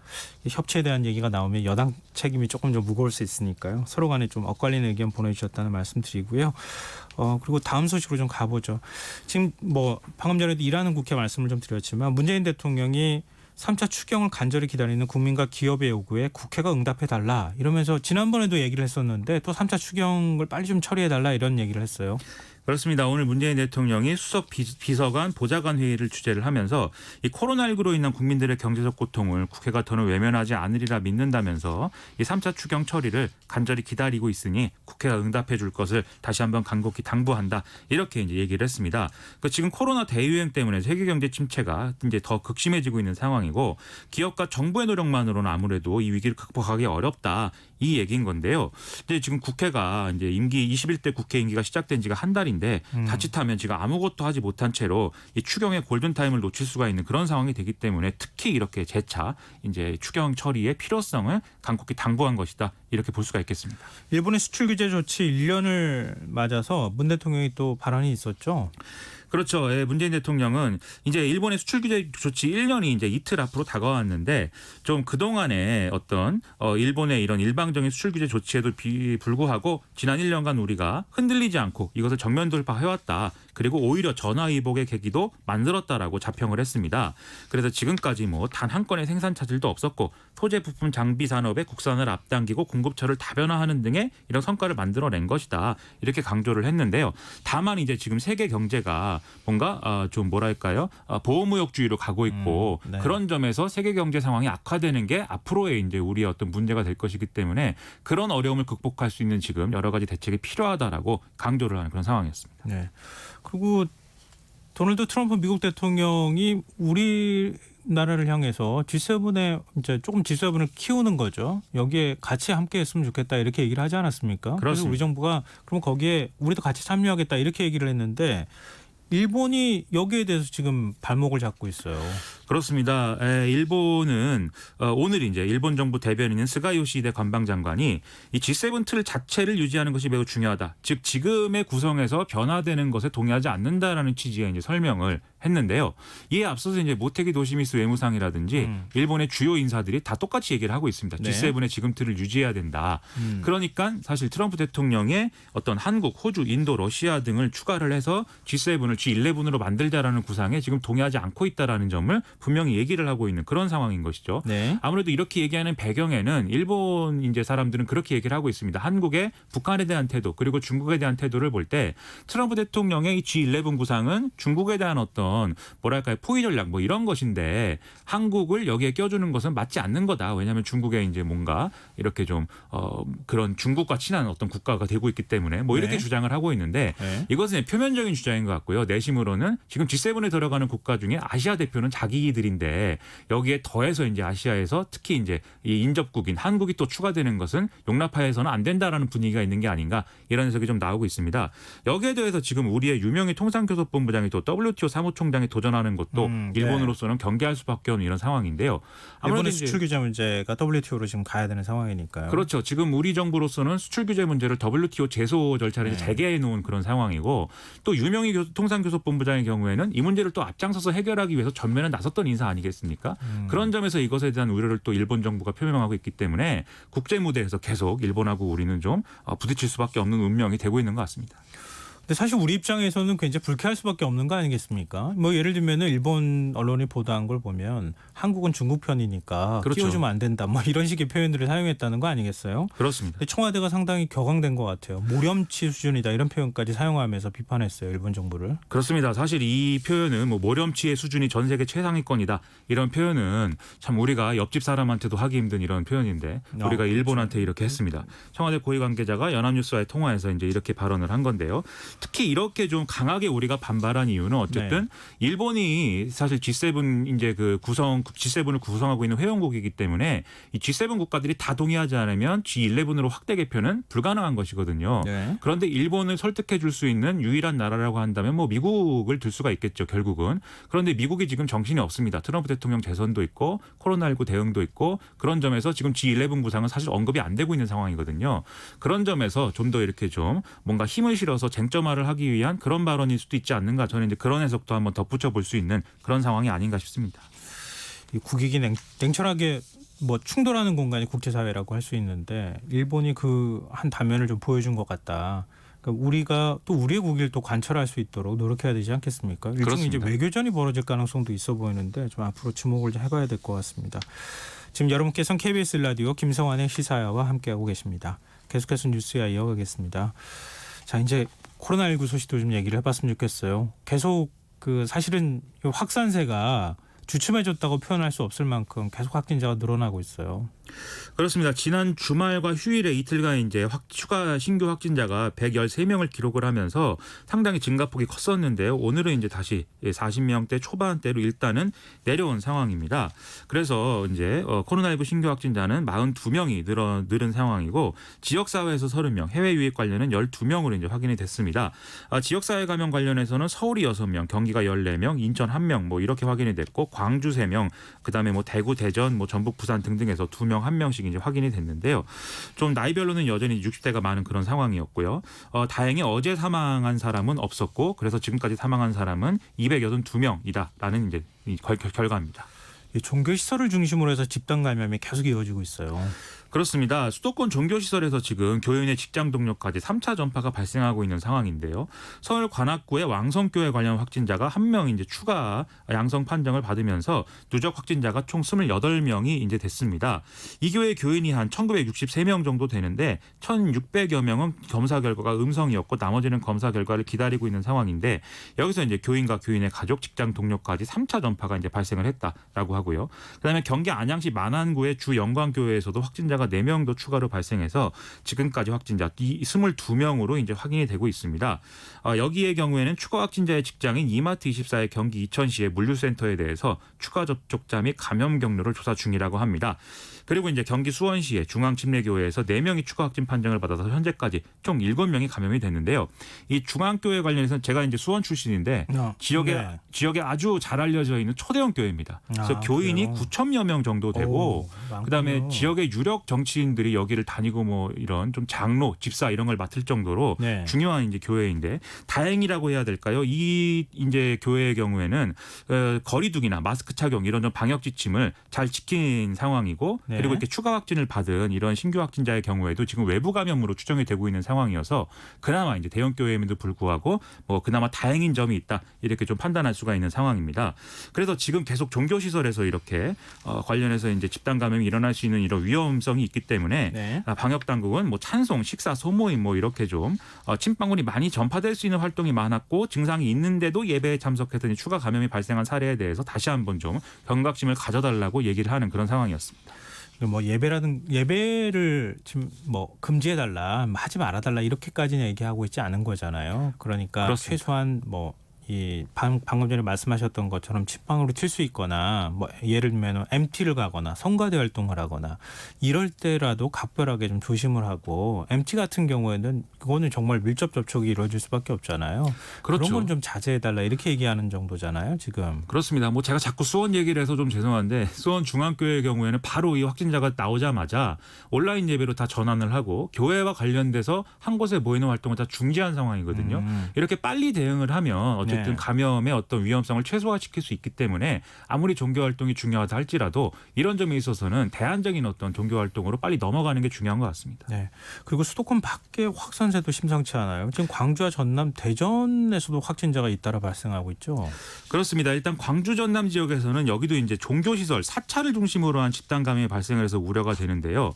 협치에 대한 얘기가 나오면 여당 책임이 조금 좀 무거울 수 있으니까요. 서로 간에 좀 엇갈리는 의견 보내주셨다는 말씀 드리고요. 그리고 다음 소식으로 좀 가보죠. 지금 뭐 방금 전에도 일하는 국회 말씀을 좀 드렸지만 문재인 대통령이 3차 추경을 간절히 기다리는 국민과 기업의 요구에 국회가 응답해달라 이러면서 지난번에도 얘기를 했었는데 또 3차 추경을 빨리 좀 처리해달라 이런 얘기를 했어요. 그렇습니다. 오늘 문재인 대통령이 수석 비서관 보좌관 회의를 주재를 하면서 이 코로나19로 인한 국민들의 경제적 고통을 국회가 더는 외면하지 않으리라 믿는다면서 이 3차 추경 처리를 간절히 기다리고 있으니 국회가 응답해 줄 것을 다시 한번 간곡히 당부한다. 이렇게 이제 얘기를 했습니다. 그러니까 지금 코로나 대유행 때문에 세계 경제 침체가 이제 더 극심해지고 있는 상황이고 기업과 정부의 노력만으로는 아무래도 이 위기를 극복하기 어렵다. 이 얘기인 건데요. 이제 지금 국회가 이제 임기 21대 국회 임기가 시작된 지가 한 달인데 자칫하면 지금 아무것도 하지 못한 채로 이 추경의 골든 타임을 놓칠 수가 있는 그런 상황이 되기 때문에 특히 이렇게 재차 이제 추경 처리의 필요성을 간곡히 당부한 것이다. 이렇게 볼 수가 있겠습니다. 일본의 수출 규제 조치 1년을 맞아서 문 대통령이 또 발언이 있었죠. 그렇죠. 예, 문재인 대통령은 이제 일본의 수출 규제 조치 1년이 이제 이틀 앞으로 다가왔는데 좀 그동안에 어떤 일본의 이런 일방적인 수출 규제 조치에도 불구하고 지난 1년간 우리가 흔들리지 않고 이것을 정면 돌파해왔다. 그리고 오히려 전화위복의 계기도 만들었다라고 자평을 했습니다. 그래서 지금까지 뭐 단 한 건의 생산 차질도 없었고 소재 부품 장비 산업의 국산을 앞당기고 공급처를 다변화하는 등의 이런 성과를 만들어낸 것이다. 이렇게 강조를 했는데요. 다만 이제 지금 세계 경제가 뭔가 좀 뭐랄까요? 보호무역주의로 가고 있고 네. 그런 점에서 세계 경제 상황이 악화되는 게 앞으로의 이제 우리의 어떤 문제가 될 것이기 때문에 그런 어려움을 극복할 수 있는 지금 여러 가지 대책이 필요하다라고 강조를 하는 그런 상황이었습니다. 네. 그리고 도널드 트럼프 미국 대통령이 우리나라를 향해서 G7에 이제 조금 G7을 키우는 거죠. 여기에 같이 함께 했으면 좋겠다 이렇게 얘기를 하지 않았습니까? 그래서 그렇습니다. 우리 정부가 그럼 거기에 우리도 같이 참여하겠다 이렇게 얘기를 했는데 일본이 여기에 대해서 지금 발목을 잡고 있어요. 그렇습니다. 일본은 오늘 이제 일본 정부 대변인인 스가 요시히데 관방장관이 이 G7 틀 자체를 유지하는 것이 매우 중요하다. 즉 지금의 구성에서 변화되는 것에 동의하지 않는다라는 취지의 이제 설명을 했는데요. 이에 앞서서 이제 모테기 도시미스 외무상이라든지 일본의 주요 인사들이 다 똑같이 얘기를 하고 있습니다. 네. G7의 지금 틀을 유지해야 된다. 그러니까 사실 트럼프 대통령의 어떤 한국, 호주, 인도, 러시아 등을 추가를 해서 G7을 G11으로 만들자라는 구상에 지금 동의하지 않고 있다라는 점을 분명히 얘기를 하고 있는 그런 상황인 것이죠. 네. 아무래도 이렇게 얘기하는 배경에는 일본 이제 사람들은 그렇게 얘기를 하고 있습니다. 한국의 북한에 대한 태도 그리고 중국에 대한 태도를 볼 때 트럼프 대통령의 이 G11 구상은 중국에 대한 어떤 뭐랄까요 포위 전략 뭐 이런 것인데 한국을 여기에 껴주는 것은 맞지 않는 거다. 왜냐하면 중국에 이제 뭔가 이렇게 좀 그런 중국과 친한 어떤 국가가 되고 있기 때문에 뭐 이렇게 네. 주장을 하고 있는데 네. 이것은 표면적인 주장인 것 같고요. 내심으로는 지금 G7에 들어가는 국가 중에 아시아 대표는 자기들인데 여기에 더해서 이제 아시아에서 특히 이제 이 인접국인 한국이 또 추가되는 것은 용납하에서는 안 된다라는 분위기가 있는 게 아닌가 이런 해석이 좀 나오고 있습니다. 여기에 대해서 지금 우리의 유명희 통상교섭본부장이 또 WTO 사무총장에 도전하는 것도 네. 일본으로서는 경계할 수밖에 없는 이런 상황인데요. 일본의 이제 수출 규제 문제가 WTO로 지금 가야 되는 상황이니까요. 그렇죠. 지금 우리 정부로서는 수출 규제 문제를 WTO 제소 절차를 이제 재개해 놓은 그런 상황이고 또 유명희 통상교섭본부장의 경우에는 이 문제를 또 앞장서서 해결하기 위해서 전면에 나섰던 인사 아니겠습니까? 그런 점에서 이것에 대한 우려를 또 일본 정부가 표명하고 있기 때문에 국제 무대에서 계속 일본하고 우리는 좀 부딪힐 수밖에 없는 운명이 되고 있는 것 같습니다. 근데 사실 우리 입장에서는 굉장히 불쾌할 수밖에 없는 거 아니겠습니까? 뭐 예를 들면은 일본 언론이 보도한 걸 보면 한국은 중국 편이니까 그렇죠. 끼워주면 안 된다. 뭐 이런 식의 표현들을 사용했다는 거 아니겠어요? 그렇습니다. 근데 청와대가 상당히 격앙된 것 같아요. 모렴치 수준이다 이런 표현까지 사용하면서 비판했어요. 일본 정부를. 그렇습니다. 사실 이 표현은 뭐 모렴치의 수준이 전 세계 최상위권이다 이런 표현은 참 우리가 옆집 사람한테도 하기 힘든 이런 표현인데 우리가 일본한테 이렇게 했습니다. 청와대 고위 관계자가 연합뉴스와의 통화에서 이제 이렇게 발언을 한 건데요. 특히 이렇게 좀 강하게 우리가 반발한 이유는 어쨌든 일본이 사실 G7 이제 그 G7을 구성하고 있는 회원국이기 때문에 이 G7 국가들이 다 동의하지 않으면 G11으로 확대 개편은 불가능한 것이거든요. 네. 그런데 일본을 설득해 줄 수 있는 유일한 나라라고 한다면 뭐 미국을 들 수가 있겠죠, 결국은. 그런데 미국이 지금 정신이 없습니다. 트럼프 대통령 재선도 있고 코로나19 대응도 있고 그런 점에서 지금 G11 구상은 사실 언급이 안 되고 있는 상황이거든요. 그런 점에서 좀 더 이렇게 좀 뭔가 힘을 실어서 쟁점화를 하기 위한 그런 발언일 수도 있지 않는가. 저는 이제 그런 해석도 한번 덧붙여 볼 수 있는 그런 상황이 아닌가 싶습니다. 이 국익이 냉철하게 뭐 충돌하는 공간이 국제사회라고 할 수 있는데 일본이 그 한 단면을 좀 보여준 것 같다. 그러니까 우리가 또 우리의 국익을 또 관철할 수 있도록 노력해야 되지 않겠습니까? 일종의 이제 그렇습니다. 외교전이 벌어질 가능성도 있어 보이는데 좀 앞으로 주목을 좀 해봐야 될 것 같습니다. 지금 여러분께서는 KBS 라디오 김성환의 시사야와 함께하고 계십니다. 계속해서 뉴스야 이어가겠습니다. 자, 이제 코로나19 소식도 좀 얘기를 해봤으면 좋겠어요. 계속 그 사실은 확산세가 주춤해졌다고 표현할 수 없을 만큼 계속 확진자가 늘어나고 있어요. 그렇습니다. 지난 주말과 휴일에 이틀간 이제 추가 신규 확진자가 113명을 기록을 하면서 상당히 증가폭이 컸었는데요. 오늘은 이제 다시 40명대 초반대로 일단은 내려온 상황입니다. 그래서 이제 코로나19 신규 확진자는 42명이 늘은 상황이고 지역사회에서 30명, 해외 유입 관련은 12명으로 이제 확인이 됐습니다. 지역사회 감염 관련해서는 서울이 6명, 경기가 14명, 인천 1명 뭐 이렇게 확인이 됐고 광주 3명, 그다음에 뭐 대구, 대전, 뭐 전북, 부산 등등에서 2명, 1명씩 이제 확인이 됐는데요. 좀 나이별로는 여전히 60대가 많은 그런 상황이었고요. 다행히 어제 사망한 사람은 없었고 그래서 지금까지 사망한 사람은 282명이다라는 이제 결과입니다. 종교 시설을 중심으로 해서 집단 감염이 계속 이어지고 있어요. 그렇습니다. 수도권 종교시설에서 지금 교인의 직장 동료까지 3차 전파가 발생하고 있는 상황인데요. 서울 관악구의 왕성교회 관련 확진자가 1명 이제 추가 양성 판정을 받으면서 누적 확진자가 총 28명이 이제 됐습니다. 이 교회 교인이 한 1963명 정도 되는데 1,600여 명은 검사 결과가 음성이었고 나머지는 검사 결과를 기다리고 있는 상황인데 여기서 이제 교인과 교인의 가족, 직장 동료까지 3차 전파가 이제 발생을 했다라고 하고요. 그다음에 경기 안양시 만안구의 주 영광교회에서도 확진자가 확진자가 4명 더 추가로 발생해서 지금까지 확진자 22명으로 이제 확인이 되고 있습니다. 여기의 경우에는 추가 확진자의 직장인 이마트24의 경기 이천시의 물류센터에 대해서 추가 접촉자 및 감염 경로를 조사 중이라고 합니다. 그리고 이제 경기 수원시의 중앙침례교회에서 4명이 추가 확진 판정을 받아서 현재까지 총 7명이 감염이 됐는데요. 이 중앙교회 관련해서는 제가 이제 수원 출신인데 지역에 아주 잘 알려져 있는 초대형 교회입니다. 그래서 교인이 9천여 명 정도 되고 그다음에 지역의 유력 정치인들이 여기를 다니고 뭐 이런 좀 장로, 집사 이런 걸 맡을 정도로 중요한 이제 교회인데 다행이라고 해야 될까요? 이 이제 교회의 경우에는 거리두기나 마스크 착용 이런 좀 방역 지침을 잘 지킨 상황이고 그리고 이렇게 추가 확진을 받은 이런 신규 확진자의 경우에도 지금 외부 감염으로 추정이 되고 있는 상황이어서 그나마 이제 대형 교회임에도 불구하고 뭐 그나마 다행인 점이 있다 이렇게 좀 판단할 수가 있는 상황입니다. 그래서 지금 계속 종교 시설에서 이렇게 관련해서 이제 집단 감염이 일어날 수 있는 이런 위험성이 있기 때문에 방역 당국은 뭐 찬송, 식사, 소모임 뭐 이렇게 좀 침방울이 많이 전파될 수 있는 활동이 많았고 증상이 있는데도 예배에 참석했더니 추가 감염이 발생한 사례에 대해서 다시 한번 좀 경각심을 가져달라고 얘기를 하는 그런 상황이었습니다. 뭐 예배를 지금 뭐 금지해달라, 하지 말아달라 이렇게까지는 얘기하고 있지 않은 거잖아요. 그러니까 그렇습니다. 최소한 뭐 이 방금 전에 말씀하셨던 것처럼 침방으로 튈 수 있거나 뭐 예를 들면 MT를 가거나 성가대 활동을 하거나 이럴 때라도 각별하게 좀 조심을 하고 MT 같은 경우에는 그거는 정말 밀접 접촉이 이루어질 수밖에 없잖아요. 그렇죠. 그런 건 좀 자제해달라 이렇게 얘기하는 정도잖아요. 지금. 그렇습니다. 뭐 제가 자꾸 수원 얘기를 해서 좀 죄송한데 수원 중앙교회의 경우에는 바로 이 확진자가 나오자마자 온라인 예배로 다 전환을 하고 교회와 관련돼서 한 곳에 모이는 활동을 다 중지한 상황이거든요. 이렇게 빨리 대응을 하면 어쨌든 감염의 어떤 위험성을 최소화시킬 수 있기 때문에 아무리 종교 활동이 중요하다 할지라도 이런 점에 있어서는 대안적인 어떤 종교 활동으로 빨리 넘어가는 게 중요한 것 같습니다. 네. 그리고 수도권 밖에 확산세도 심상치 않아요. 지금 광주와 전남, 대전에서도 확진자가 잇따라 발생하고 있죠. 그렇습니다. 일단 광주 전남 지역에서는 여기도 이제 종교시설 사찰을 중심으로 한 집단 감염이 발생을 해서 우려가 되는데요.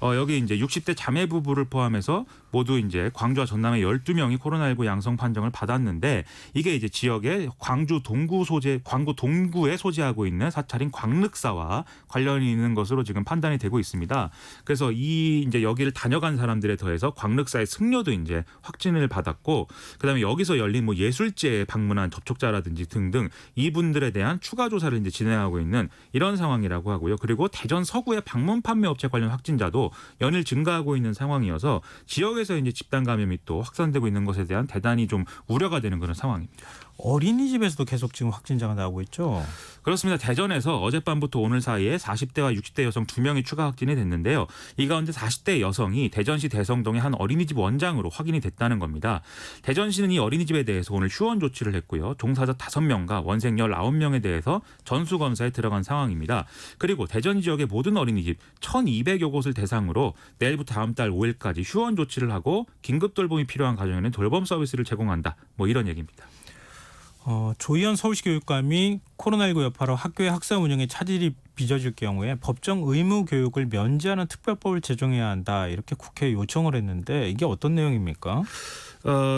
여기 이제 60대 자매 부부를 포함해서 모두 이제 광주와 전남의 12명이 코로나19 양성 판정을 받았는데 이게 이제 지역의 광주 동구에 소재하고 있는 사찰인 광륵사와 관련이 있는 것으로 지금 판단이 되고 있습니다. 그래서 이 이제 여기를 다녀간 사람들에 더해서 광륵사의 승려도 이제 확진을 받았고 그다음에 여기서 열린 뭐 예술제에 방문한 접촉자라든지 등등 이분들에 대한 추가 조사를 이제 진행하고 있는 이런 상황이라고 하고요. 그리고 대전 서구의 방문 판매 업체 관련 확진자도 연일 증가하고 있는 상황이어서 지역에서 이제 집단 감염이 또 확산되고 있는 것에 대한 대단히 좀 우려가 되는 그런 상황입니다. 어린이집에서도 계속 지금 확진자가 나오고 있죠. 그렇습니다. 대전에서 어젯밤부터 오늘 사이에 40대와 60대 여성 2명이 추가 확진이 됐는데요. 이 가운데 40대 여성이 대전시 대성동의 한 어린이집 원장으로 확인이 됐다는 겁니다. 대전시는 이 어린이집에 대해서 오늘 휴원 조치를 했고요. 종사자 5명과 원생 19명에 대해서 전수검사에 들어간 상황입니다. 그리고 대전 지역의 모든 어린이집 1,200여 곳을 대상으로 내일부터 다음 달 5일까지 휴원 조치를 하고 긴급 돌봄이 필요한 가정에는 돌봄 서비스를 제공한다. 뭐 이런 얘기입니다. 조희연 서울시 교육감이 코로나19 여파로 학교의 학사 운영에 차질이 빚어질 경우에 법정 의무 교육을 면제하는 특별법을 제정해야 한다. 이렇게 국회에 요청을 했는데 이게 어떤 내용입니까?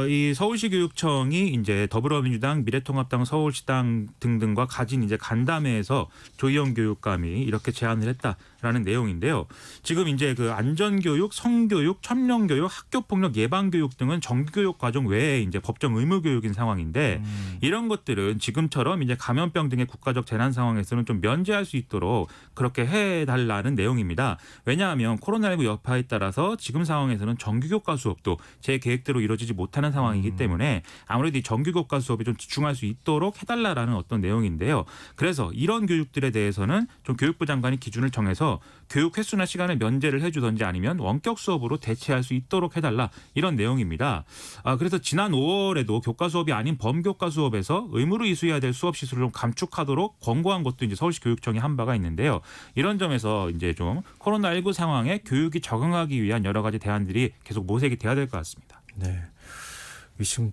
이 서울시 교육청이 이제 더불어민주당, 미래통합당, 서울시당 등등과 가진 이제 간담회에서 조희연 교육감이 이렇게 제안을 했다라는 내용인데요. 지금 이제 그 안전교육, 성교육, 천명교육, 학교폭력 예방교육 등은 정규교육 과정 외에 이제 법정 의무교육인 상황인데 이런 것들은 지금처럼 이제 감염병 등의 국가적 재난 상황에서는 좀 면제할 수 있도록 그렇게 해달라는 내용입니다. 왜냐하면 코로나19 여파에 따라서 지금 상황에서는 정규교과 수업도 제 계획대로 이루어지지 못하는 상황이기 때문에 아무래도 이 정규교과 수업이 좀 집중할 수 있도록 해달라라는 어떤 내용인데요. 그래서 이런 교육들에 대해서는 좀 교육부 장관이 기준을 정해서 교육 횟수나 시간을 면제를 해주든지 아니면 원격 수업으로 대체할 수 있도록 해달라 이런 내용입니다. 그래서 지난 5월에도 교과 수업이 아닌 범교과 수업에서 의무로 이수해야 될 수업 시설을 좀 감축하도록 권고한 것도 이제 서울시 교육청이 한 바가 있는데요. 이런 점에서 이제 좀 코로나19 상황에 교육이 적응하기 위한 여러 가지 대안들이 계속 모색이 돼야 될 것 같습니다. 네. 지금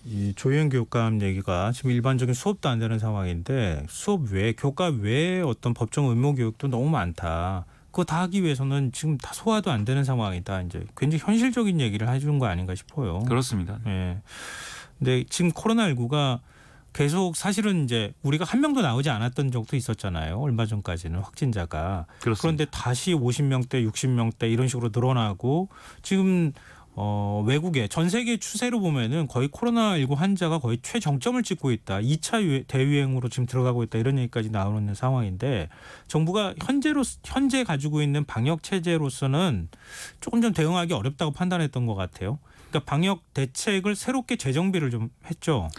이 조희연 교육감 얘기가 지금 일반적인 수업도 안 되는 상황인데 수업 외에 교과 외에 어떤 법정 의무 교육도 너무 많다. 그거 다 하기 위해서는 지금 다 소화도 안 되는 상황이다. 이제 굉장히 현실적인 얘기를 해주는 거 아닌가 싶어요. 그렇습니다. 네. 근데 지금 코로나19가 계속 사실은 이제 우리가 한 명도 나오지 않았던 적도 있었잖아요. 얼마 전까지는 확진자가. 그렇습니다. 그런데 다시 50명대, 60명대 이런 식으로 늘어나고 지금 외국의 전 세계 추세로 보면은 거의 코로나19 환자가 거의 최정점을 찍고 있다. 2차 대유행으로 지금 들어가고 있다. 이런 얘기까지 나오는 상황인데 정부가 현재 가지고 있는 방역 체제로서는 조금 좀 대응하기 어렵다고 판단했던 것 같아요. 그러니까 방역 대책을 새롭게 재정비를 좀 했죠.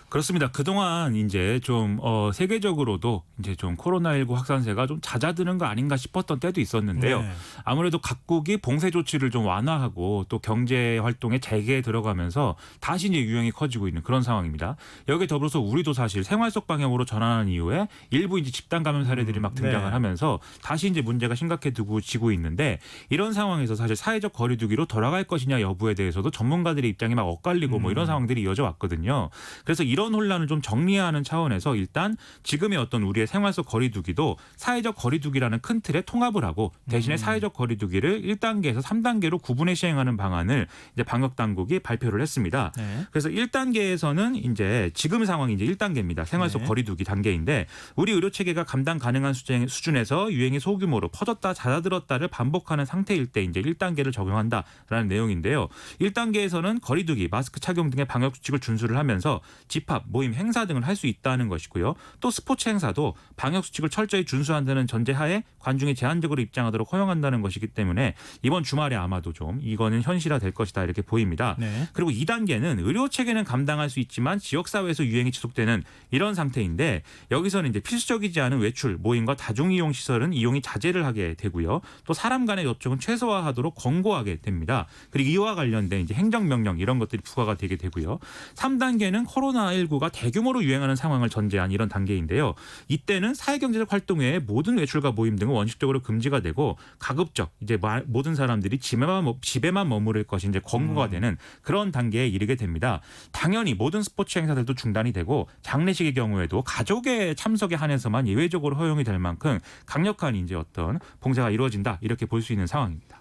그렇습니다. 그동안 이제 좀 세계적으로도 이제 좀 코로나19 확산세가 좀 잦아드는 거 아닌가 싶었던 때도 있었는데요. 네. 아무래도 각국이 봉쇄 조치를 좀 완화하고 또 경제 활동에 재개에 들어가면서 다시 이제 유행이 커지고 있는 그런 상황입니다. 여기에 더불어서 우리도 사실 생활 속 방역으로 전환한 이후에 일부 이제 집단 감염 사례들이 막 등장을 네. 하면서 다시 이제 문제가 심각해지고 있는데 이런 상황에서 사실 사회적 거리두기로 돌아갈 것이냐 여부에 대해서도 전문가들의 입장이 막 엇갈리고 뭐 이런 상황들이 이어져 왔거든요. 그래서 이런 혼란을 좀 정리하는 차원에서 일단 지금의 어떤 우리의 생활 속 거리두기도 사회적 거리두기라는 큰 틀에 통합을 하고 대신에 사회적 거리두기를 1단계에서 3단계로 구분해 시행하는 방안을 이제 방역 당국이 발표를 했습니다. 네. 그래서 1단계에서는 이제 지금 상황이 이제 1단계입니다. 생활 속 네. 거리두기 단계인데 우리 의료 체계가 감당 가능한 수준에서 유행이 소규모로 퍼졌다 잦아들었다를 반복하는 상태일 때 이제 1단계를 적용한다라는 내용인데요. 1단계에서는 거리두기, 마스크 착용 등의 방역 수칙을 준수를 하면서 집합, 모임, 행사 등을 할 수 있다는 것이고요. 또 스포츠 행사도 방역 수칙을 철저히 준수한다는 전제하에 관중이 제한적으로 입장하도록 허용한다는 것이기 때문에 이번 주말에 아마도 좀 이거는 현실화될 것이다 이렇게 보입니다. 네. 그리고 2단계는 의료 체계는 감당할 수 있지만 지역사회에서 유행이 지속되는 이런 상태인데 여기서는 이제 필수적이지 않은 외출, 모임과 다중이용 시설은 이용이 자제를 하게 되고요. 또 사람 간의 접촉은 최소화하도록 권고하게 됩니다. 그리고 이와 관련된 이제 행정명령 이런 것들이 부과가 되게 되고요. 3단계는 코로나19가 대규모로 유행하는 상황을 전제한 이런 단계인데요. 이때는 사회경제적 활동 외에 모든 외출과 모임 등은 원칙적으로 금지가 되고 가급적 이제 모든 사람들이 집에만 머무를 것이 이제 권고가 되는 그런 단계에 이르게 됩니다. 당연히 모든 스포츠 행사들도 중단이 되고 장례식의 경우에도 가족의 참석에 한해서만 예외적으로 허용이 될 만큼 강력한 이제 어떤 봉쇄가 이루어진다 이렇게 볼 수 있는 상황입니다.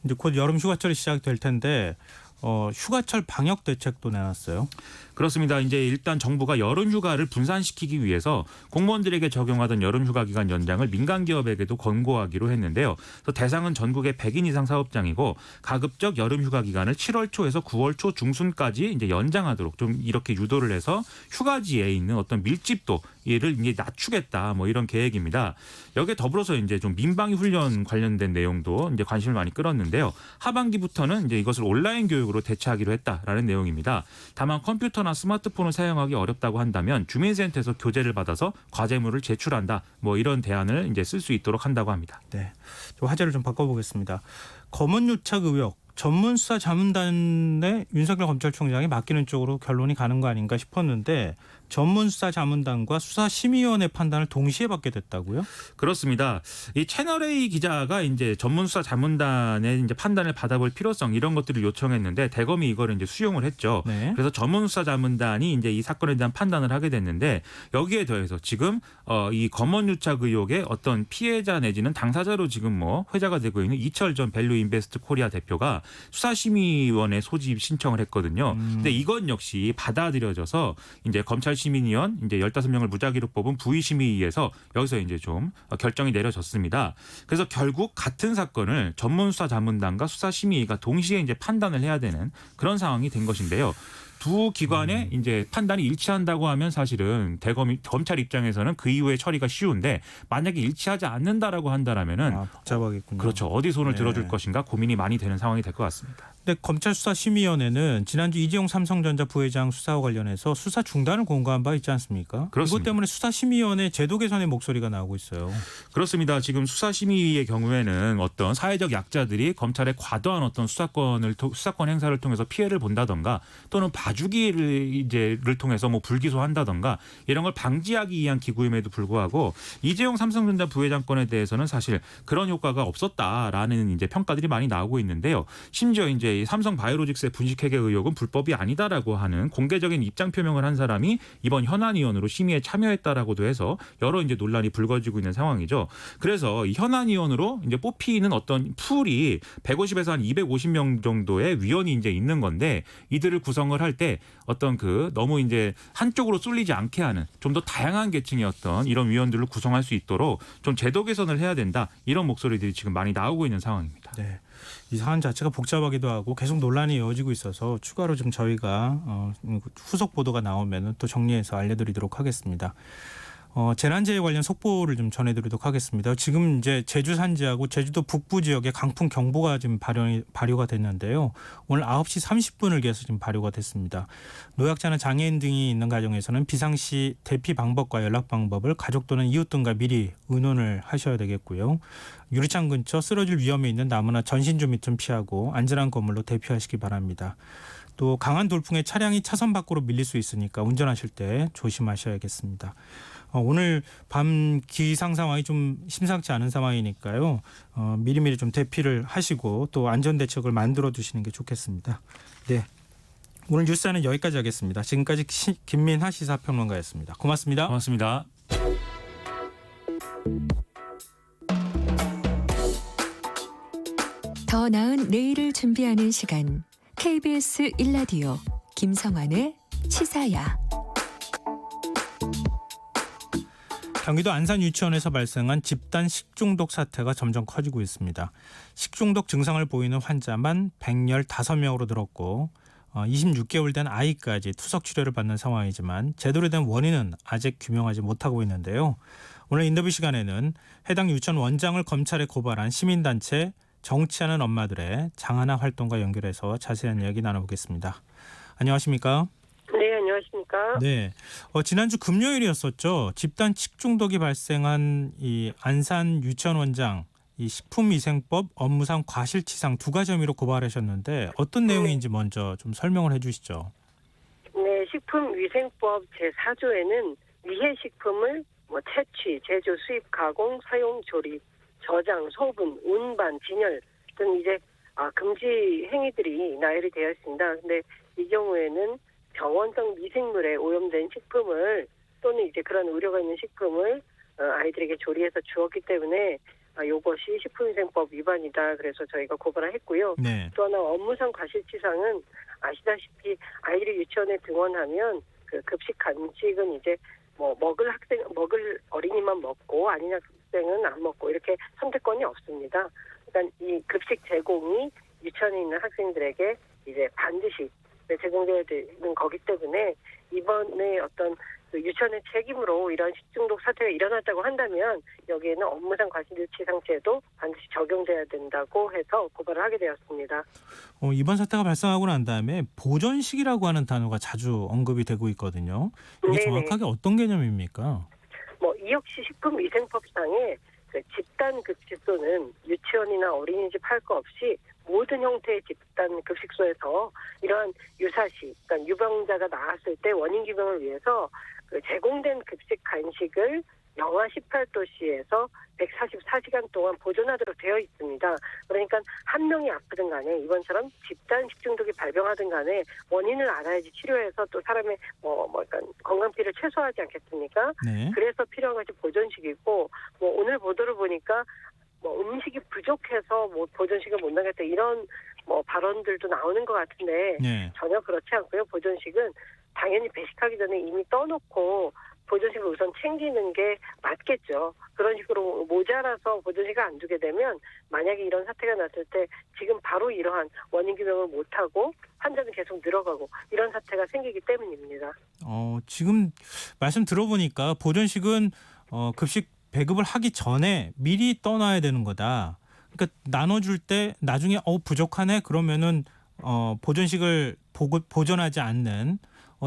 이제 곧 여름 휴가철이 시작될 텐데 휴가철 방역 대책도 내놨어요. 그렇습니다. 이제 일단 정부가 여름 휴가를 분산시키기 위해서 공무원들에게 적용하던 여름 휴가 기간 연장을 민간 기업에게도 권고하기로 했는데요. 그래서 대상은 전국의 100인 이상 사업장이고 가급적 여름 휴가 기간을 7월 초에서 9월 초 중순까지 이제 연장하도록 좀 이렇게 유도를 해서 휴가지에 있는 어떤 밀집도 이를 이제 낮추겠다 뭐 이런 계획입니다. 여기에 더불어서 이제 좀 민방위 훈련 관련된 내용도 이제 관심을 많이 끌었는데요. 하반기부터는 이제 이것을 온라인 교육으로 대체하기로 했다라는 내용입니다. 다만 컴퓨터나 스마트폰을 사용하기 어렵다고 한다면 주민센터에서 교재를 받아서 과제물을 제출한다. 뭐 이런 대안을 이제 쓸 수 있도록 한다고 합니다. 네, 좀 화제를 좀 바꿔보겠습니다. 검언유착 의혹 전문수사자문단에 윤석열 검찰총장이 맡기는 쪽으로 결론이 가는 거 아닌가 싶었는데 전문수사자문단과 수사심의위원회 판단을 동시에 받게 됐다고요? 그렇습니다. 이 채널A 기자가 이제 전문수사자문단의 이제 판단을 받아볼 필요성 이런 것들을 요청했는데 대검이 이거를 이제 수용을 했죠. 네. 그래서 전문수사자문단이 이제 이 사건에 대한 판단을 하게 됐는데 여기에 더해서 지금 이 검언유착 의혹의 어떤 피해자 내지는 당사자로 지금 뭐 회자가 되고 있는 이철 전 밸류인베스트 코리아 대표가 수사심의위원회 소집 신청을 했거든요. 근데 이건 역시 받아들여져서 이제 검찰심의위원 이제 15명을 무작위로 뽑은 부의심의위에서 여기서 이제 좀 결정이 내려졌습니다. 그래서 결국 같은 사건을 전문수사자문단과 수사심의위가 동시에 이제 판단을 해야 되는 그런 상황이 된 것인데요. 두 기관의 이제 판단이 일치한다고 하면 사실은 검찰 입장에서는 그 이후에 처리가 쉬운데 만약에 일치하지 않는다라고 한다라면은 복잡하겠군요. 그렇죠. 어디 손을 네. 들어줄 것인가 고민이 많이 되는 상황이 될 것 같습니다. 근데 검찰수사심의위원회는 지난주 이재용 삼성전자 부회장 수사와 관련해서 수사 중단을 권고한 바 있지 않습니까? 그렇습니다. 이것 때문에 수사심의위원회 제도 개선의 목소리가 나오고 있어요. 그렇습니다. 지금 수사심의의 경우에는 어떤 사회적 약자들이 검찰의 과도한 어떤 수사권 행사를 통해서 피해를 본다던가 또는 봐주기를 통해서 뭐 불기소한다던가 이런 걸 방지하기 위한 기구임에도 불구하고 이재용 삼성전자 부회장 건에 대해서는 사실 그런 효과가 없었다라는 이제 평가들이 많이 나오고 있는데요. 심지어 이제 삼성 바이오로직스의 분식회계 의혹은 불법이 아니다라고 하는 공개적인 입장 표명을 한 사람이 이번 현안위원으로 심의에 참여했다라고도 해서 여러 이제 논란이 불거지고 있는 상황이죠. 그래서 이 현안위원으로 이제 뽑히는 어떤 풀이 150에서 한 250명 정도의 위원이 이제 있는 건데 이들을 구성을 할 때 어떤 그 너무 이제 한쪽으로 쏠리지 않게 하는 좀 더 다양한 계층의 어떤 이런 위원들을 구성할 수 있도록 좀 제도 개선을 해야 된다. 이런 목소리들이 지금 많이 나오고 있는 상황입니다. 네. 이 사안 자체가 복잡하기도 하고 계속 논란이 이어지고 있어서 추가로 좀 저희가 후속 보도가 나오면 또 정리해서 알려드리도록 하겠습니다. 재난재해 관련 속보를 좀 전해드리도록 하겠습니다. 지금 이제 제주 산지하고 제주도 북부 지역에 강풍 경보가 지금 발효가 됐는데요. 오늘 9시 30분을 기해서 지금 발효가 됐습니다. 노약자나 장애인 등이 있는 가정에서는 비상시 대피 방법과 연락 방법을 가족 또는 이웃 등과 미리 의논을 하셔야 되겠고요. 유리창 근처 쓰러질 위험이 있는 나무나 전신주 밑은 피하고 안전한 건물로 대피하시기 바랍니다. 또 강한 돌풍에 차량이 차선 밖으로 밀릴 수 있으니까 운전하실 때 조심하셔야겠습니다. 오늘 밤 기상 상황이 좀 심상치 않은 상황이니까요. 미리미리 좀 대피를 하시고 또 안전 대책을 만들어 두시는 게 좋겠습니다. 네, 오늘 뉴스는 여기까지 하겠습니다. 지금까지 김민하 시사평론가였습니다. 고맙습니다. 고맙습니다. 더 나은 내일을 준비하는 시간 KBS 1라디오 김성환의 시사야. 경기도 안산 유치원에서 발생한 집단 식중독 사태가 점점 커지고 있습니다. 식중독 증상을 보이는 환자만 115명으로 늘었고 26개월 된 아이까지 투석 치료를 받는 상황이지만 제대로 된 원인은 아직 규명하지 못하고 있는데요. 오늘 인터뷰 시간에는 해당 유치원 원장을 검찰에 고발한 시민단체 정치하는 엄마들의 장하나 활동과 연결해서 자세한 이야기 나눠보겠습니다. 안녕하십니까? 네, 안녕하십니까? 네, 지난주 금요일이었었죠. 집단 식중독이 발생한 이 안산 유치원 원장 이 식품위생법 업무상 과실치상 두 가지 혐의로 고발하셨는데 어떤 내용인지 먼저 좀 설명을 해주시죠. 네, 식품위생법 제4조에는 위해식품을 채취, 제조, 수입, 가공, 사용, 조립, 저장, 소분, 운반, 진열 등 이제 금지 행위들이 나열이 되어 있습니다. 근데 이 경우에는 병원성 미생물에 오염된 식품을 또는 이제 그런 우려가 있는 식품을 아이들에게 조리해서 주었기 때문에 이것이 식품위생법 위반이다. 그래서 저희가 고발을 했고요. 네. 또 하나 업무상 과실치상은 아시다시피 아이들이 유치원에 등원하면 그 급식 간식은 이제 먹을 어린이만 먹고 아닌 학생은 안 먹고 이렇게 선택권이 없습니다. 그러니까 이 급식 제공이 유치원에 있는 학생들에게 이제 반드시 제공되어야 되는 거기 때문에 이번에 어떤 유치원의 책임으로 이런 식중독 사태가 일어났다고 한다면 여기에는 업무상 과실치상죄도 반드시 적용돼야 된다고 해서 고발을 하게 되었습니다. 이번 사태가 발생하고 난 다음에 보존식이라고 하는 단어가 자주 언급이 되고 있거든요. 이게 네네. 정확하게 어떤 개념입니까? 이 역시 식품위생법상의 그 집단 급식소는 유치원이나 어린이집 할 거 없이 모든 형태의 집단 급식소에서 이러한 유사시, 그러니까 유병자가 나왔을 때 원인 규명을 위해서 그 제공된 급식 간식을 영하 18도씨에서 144시간 동안 보존하도록 되어 있습니다. 그러니까 한 명이 아프든 간에 이번처럼 집단 식중독이 발병하든 간에 원인을 알아야지 치료해서 또 사람의 그러니까 건강 피해를 최소화하지 않겠습니까? 네. 그래서 필요한 것이 보존식이고 오늘 보도를 보니까 음식이 부족해서 보존식을 못 나겠다 이런 발언들도 나오는 것 같은데 네. 전혀 그렇지 않고요. 보존식은 당연히 배식하기 전에 이미 떠놓고 보존식을 우선 챙기는 게 맞겠죠. 그런 식으로 모자라서 보존식을 안 두게 되면 만약에 이런 사태가 났을 때 지금 바로 이러한 원인 규명을 못하고 환자는 계속 늘어가고 이런 사태가 생기기 때문입니다. 지금 말씀 들어보니까 보존식은 급식 배급을 하기 전에 미리 떠나야 되는 거다. 그러니까 나눠줄 때 나중에 부족하네 그러면은 보존식을 보존하지 않는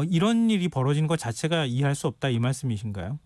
이런 일이 벌어지는 것 자체가 이해할 수 없다 이 말씀이신가요?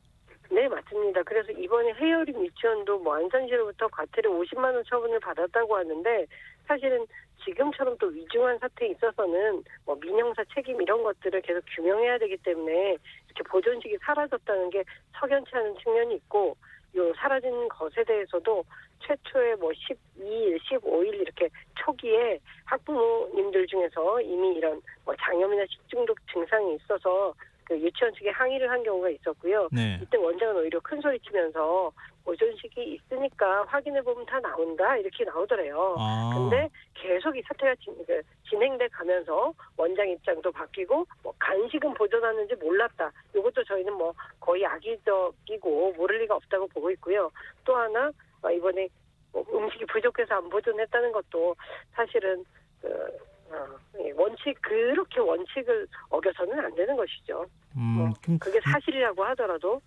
네, 맞습니다. 그래서 이번에 해여림 유치원도 안산시로부터 과태료 50만 원 처분을 받았다고 하는데 사실은 지금처럼 또 위중한 사태에 있어서는 민형사 책임 이런 것들을 계속 규명해야 되기 때문에 이렇게 보존식이 사라졌다는 게 석연치 않은 측면이 있고 요 사라진 것에 대해서도 최초의 12일, 15일 이렇게 초기에 학부모님들 중에서 이미 이런 장염이나 식중독 증상이 있어서 그 유치원 측에 항의를 한 경우가 있었고요. 네. 이때 원장은 오히려 큰 소리 치면서 보존식이 있으니까 확인해 보면 다 나온다 이렇게 나오더래요. 근데 계속 이 사태가 진행돼 가면서 원장 입장도 바뀌고 뭐 간식은 보존하는지 몰랐다. 이것도 저희는 뭐 거의 악의적이고 모를 리가 없다고 보고 있고요. 또 하나 이번에 뭐 음식이 부족해서 안 보존했다는 것도 사실은 그렇게 원칙을 어겨서는 안 되는 것이죠. 그게 사실이라고 하더라도.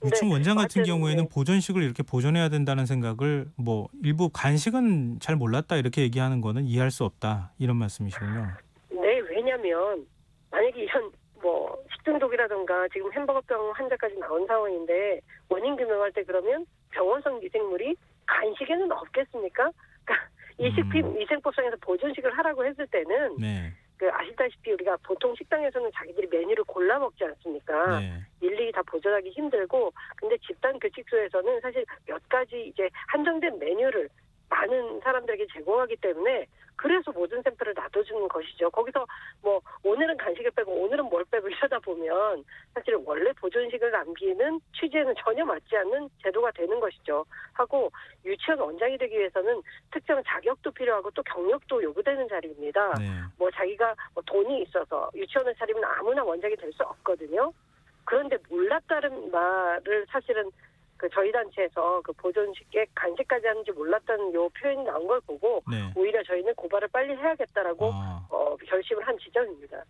유치원 원장 같은 어쨌든, 경우에는 보존식을 이렇게 보존해야 된다는 생각을 뭐 일부 간식은 잘 몰랐다 이렇게 얘기하는 거는 이해할 수 없다 이런 말씀이시군요. 네, 왜냐하면 만약에 이런 뭐 식중독이라든가 지금 햄버거병 환자까지 나온 상황인데 원인 규명할 때 그러면 병원성 미생물이 간식에는 없겠습니까? 그러니까 이 식품위생법상에서 보존식을 하라고 했을 때는 네. 그 아시다시피 우리가 보통 식당에서는 자기들이 메뉴를 골라 먹지 않습니까? 네. 일일이 다 보존하기 힘들고, 근데 집단 규칙소에서는 사실 몇 가지 이제 한정된 메뉴를 많은 사람들에게 제공하기 때문에 그래서 모든 샘플을 놔둬주는 것이죠. 거기서 뭐 오늘은 간식을 빼고 오늘은 뭘 빼고 이러다 보면 사실 원래 보존식을 남기는 취지에는 전혀 맞지 않는 제도가 되는 것이죠. 하고 유치원 원장이 되기 위해서는 특정 자격도 필요하고 또 경력도 요구되는 자리입니다. 네. 뭐 자기가 뭐 돈이 있어서 유치원을 차리면 아무나 원장이 될 수 없거든요. 그런데 몰랐다는 말을 사실은 그 저희 단체에서 그 보존식에 간식까지 하는지 몰랐다는 요 표현이 나온 걸 보고 네. 오히려 저희는 고발을 빨리 해야겠다라고 결심을 한 지점입니다.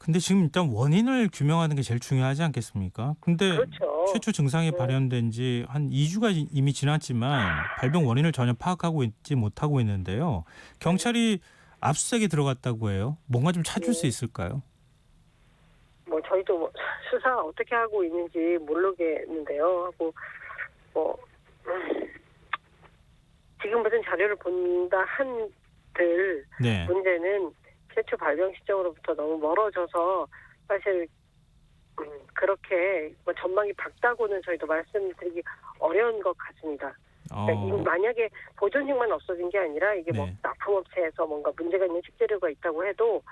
근데 지금 일단 원인을 규명하는 게 제일 중요하지 않겠습니까? 근데 그렇죠. 최초 증상이 발현된 지 한 2주가 이미 지났지만 발병 원인을 전혀 파악하고 있지 못하고 있는데요. 경찰이 압수수색에 들어갔다고 해요. 뭔가 좀 찾을 수 있을까요? 뭐 저희도 뭐 수사 어떻게 하고 있는지 모르겠는데요. 하고 뭐 지금 무슨 자료를 본다 한들 네. 문제는 최초 발병 시점으로부터 너무 멀어져서 사실 그렇게 뭐 전망이 밝다고는 저희도 말씀드리기 어려운 것 같습니다. 그러니까 만약에 보존식만 없어진 게 아니라 이게 뭐 네. 납품업체에서 뭔가 문제가 있는 식재료가 있다고 해도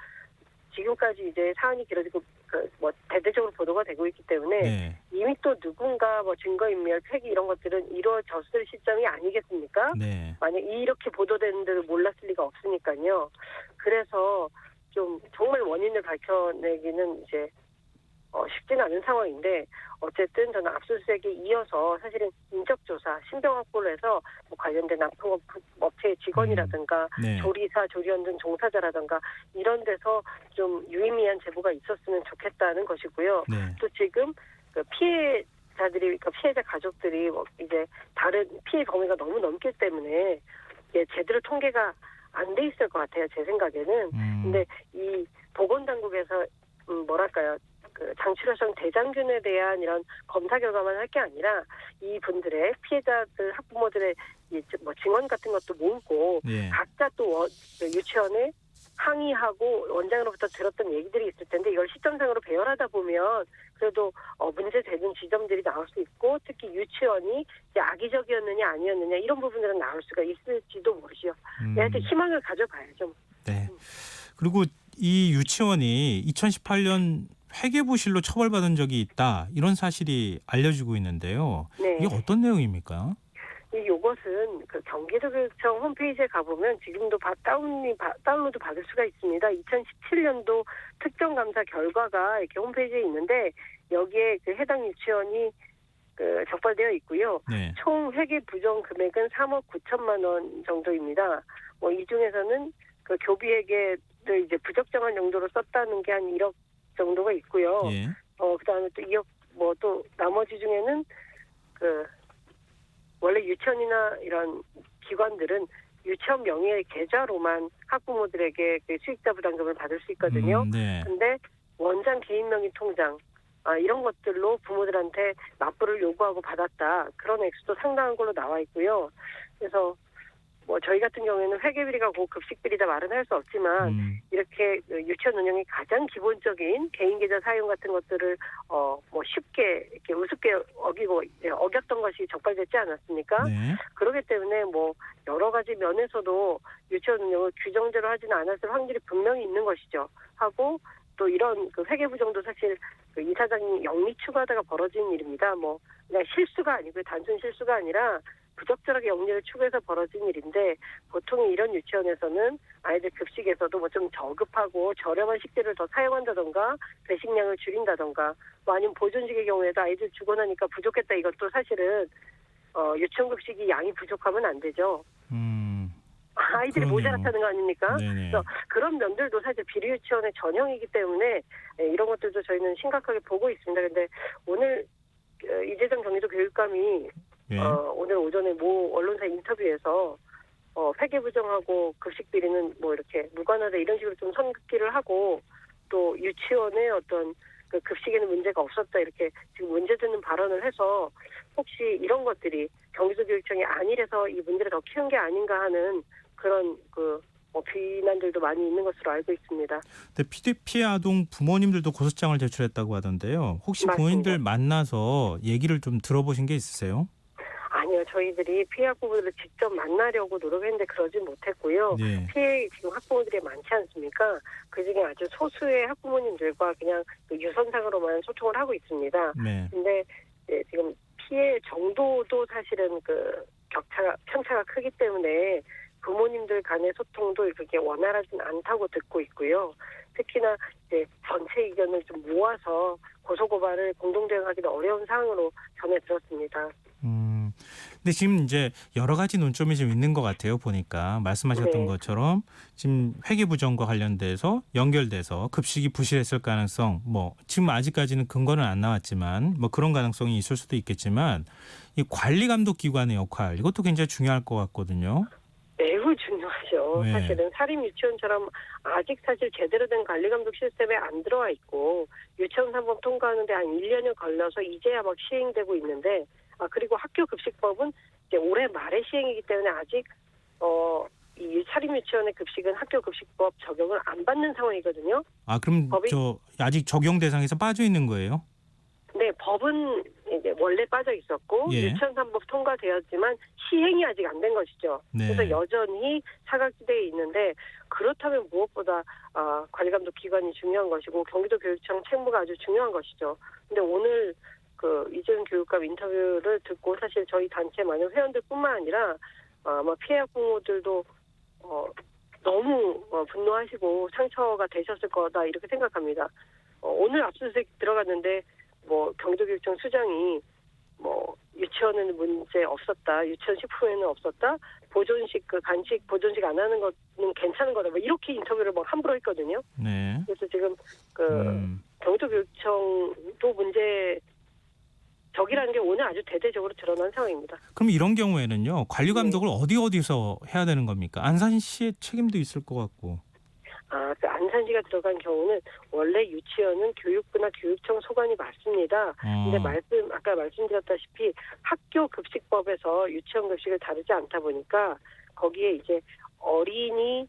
지금까지 이제 사안이 길어지고 뭐 대대적으로 보도가 되고 있기 때문에 네. 이미 또 누군가 뭐 증거인멸, 폐기 이런 것들은 이루어졌을 시점이 아니겠습니까? 네. 만약 이렇게 보도되는데도 몰랐을 리가 없으니까요. 그래서 좀 정말 원인을 밝혀내기는 이제 쉽지는 않은 상황인데 어쨌든 저는 압수수색에 이어서 사실은 인적조사, 신병 확보를 해서 뭐 관련된 납품업체 직원이라든가 네. 조리사, 조리원 등 종사자라든가 이런 데서 좀 유의미한 제보가 있었으면 좋겠다는 것이고요. 네. 또 지금 그 피해자들이, 그 피해자 가족들이 뭐 이제 다른 피해 범위가 너무 넘기 때문에 이게 제대로 통계가 안 돼 있을 것 같아요. 제 생각에는. 근데 이 보건당국에서 뭐랄까요? 그 장출혈성 대장균에 대한 이런 검사 결과만 할 게 아니라 이 분들의 피해자들 학부모들의 뭐 증언 같은 것도 모으고 네. 각자 또 유치원에 항의하고 원장으로부터 들었던 얘기들이 있을 텐데 이걸 시점상으로 배열하다 보면 그래도 문제되는 지점들이 나올 수 있고 특히 유치원이 이제 악의적이었느냐 아니었느냐 이런 부분들은 나올 수가 있을지도 모르죠. 하여튼 희망을 가져봐야죠. 네. 그리고 이 유치원이 2018년 회계부실로 처벌받은 적이 있다 이런 사실이 알려지고 있는데요. 네. 이게 어떤 내용입니까? 이것은 그 경기도교육청 홈페이지에 가보면 지금도 다운로드 받을 수가 있습니다. 2017년도 특정 감사 결과가 이렇게 홈페이지에 있는데 여기에 그 해당 유치원이 그 적발되어 있고요. 네. 총 회계 부정 금액은 3억 9천만 원 정도입니다. 뭐 이 중에서는 그 교비 회계를 이제 부적정한 용도로 썼다는 게 한 1억 정도가 있고요. 예. 그다음에 또 2억 뭐 또 나머지 중에는 그 원래 유치원이나 이런 기관들은 유치원 명의의 계좌로만 학부모들에게 그 수익자 부담금을 받을 수 있거든요. 네. 근데 원장 개인 명의 통장 이런 것들로 부모들한테 납부를 요구하고 받았다. 그런 액수도 상당한 걸로 나와 있고요. 그래서 뭐 저희 같은 경우에는 회계비리가 고 급식비리다 말은 할 수 없지만 이렇게 유치원 운영의 가장 기본적인 개인 계좌 사용 같은 것들을 뭐 쉽게 이렇게 우습게 어기고 어겼던 것이 적발됐지 않았습니까? 네. 그렇기 때문에 뭐 여러 가지 면에서도 유치원 운영을 규정대로 하지는 않았을 확률이 분명히 있는 것이죠. 하고 또 이런 그 회계 부정도 사실 그 이사장이 영리 추구하다가 벌어진 일입니다. 뭐 그냥 실수가 아니고 단순 실수가 아니라 부적절하게 영리를 추구해서 벌어진 일인데 보통 이런 유치원에서는 아이들 급식에서도 뭐 좀 저급하고 저렴한 식재를 더 사용한다던가 배식량을 줄인다던가 뭐 아니면 보존식의 경우에도 아이들 주고 나니까 부족했다 이것도 사실은 유치원 급식이 양이 부족하면 안 되죠. 아이들이 그러네요. 모자랐다는 거 아닙니까? 네네. 그래서 그런 면들도 사실 비리 유치원의 전형이기 때문에 이런 것들도 저희는 심각하게 보고 있습니다. 근데 오늘 이재정 경기도 교육감이 예. 오늘 오전에 모 언론사 인터뷰에서 회계 부정하고 급식 비리는 뭐 이렇게 무관하다 이런 식으로 좀 선긋기를 하고 또 유치원의 어떤 그 급식에는 문제가 없었다 이렇게 지금 문제되는 발언을 해서 혹시 이런 것들이 경기도교육청이 안일해서 이 문제를 더 키운 게 아닌가 하는 그런 비난들도 많이 있는 것으로 알고 있습니다. 근데 피해 아동 부모님들도 고소장을 제출했다고 하던데요. 혹시 맞습니다. 부모님들 만나서 얘기를 좀 들어보신 게 있으세요? 아니요. 저희들이 피해 학부모들을 직접 만나려고 노력했는데 그러진 못했고요. 네. 피해 지금 학부모들이 많지 않습니까? 그중에 아주 소수의 학부모님들과 그냥 그 유선상으로만 소통을 하고 있습니다. 네. 근데 지금 피해 정도도 사실은 그 편차가 크기 때문에 부모님들 간의 소통도 그렇게 원활하진 않다고 듣고 있고요. 특히나 이제 전체 의견을 좀 모아서 고소고발을 공동대응하기도 어려운 상황으로 전해 들었습니다. 근데 지금 이제 여러 가지 논점이 좀 있는 것 같아요. 보니까 말씀하셨던 네. 것처럼 지금 회계 부정과 관련돼서 연결돼서 급식이 부실했을 가능성, 뭐 지금 아직까지는 근거는 안 나왔지만 뭐 그런 가능성이 있을 수도 있겠지만 이 관리 감독 기관의 역할 이것도 굉장히 중요할 것 같거든요. 매우 중요하죠. 네. 사실은 사립 유치원처럼 아직 사실 제대로 된 관리 감독 시스템에 안 들어와 있고 유치원 3법 통과하는데 한 1년이 걸려서 이제야 막 시행되고 있는데 그리고 학교 급식법은 이제 올해 말에 시행이기 때문에 아직 이 사립 유치원의 급식은 학교 급식법 적용을 안 받는 상황이거든요. 그럼 법이- 저 아직 적용 대상에서 빠져 있는 거예요? 네, 법은 이제 원래 빠져 있었고 예. 유치원 3법 통과되었지만 시행이 아직 안 된 것이죠. 네. 그래서 여전히 사각지대에 있는데 그렇다면 무엇보다 관리감독 기관이 중요한 것이고 경기도교육청 책무가 아주 중요한 것이죠. 근데 오늘 그 이재용 교육감 인터뷰를 듣고 사실 저희 단체 많은 회원들뿐만 아니라 아마 피해 학부모들도 너무 분노하시고 상처가 되셨을 거다 이렇게 생각합니다. 오늘 압수수색 들어갔는데 뭐 경기도교육청 수장이 뭐 유치원에는 문제 없었다, 유치원 식품에는 없었다, 보존식 그 간식 보존식 안 하는 거는 괜찮은 거다, 뭐 이렇게 인터뷰를 막 함부로 했거든요. 네. 그래서 지금 경기도교육청도 문제 적이라는 게 오늘 아주 대대적으로 드러난 상황입니다. 그럼 이런 경우에는요. 관리 감독을 어디서 해야 되는 겁니까? 안산시의 책임도 있을 것 같고. 그 안산시가 들어간 경우는 원래 유치원은 교육부나 교육청 소관이 맞습니다. 근데 아까 말씀드렸다시피 학교 급식법에서 유치원 급식을 다루지 않다 보니까 거기에 이제 어린이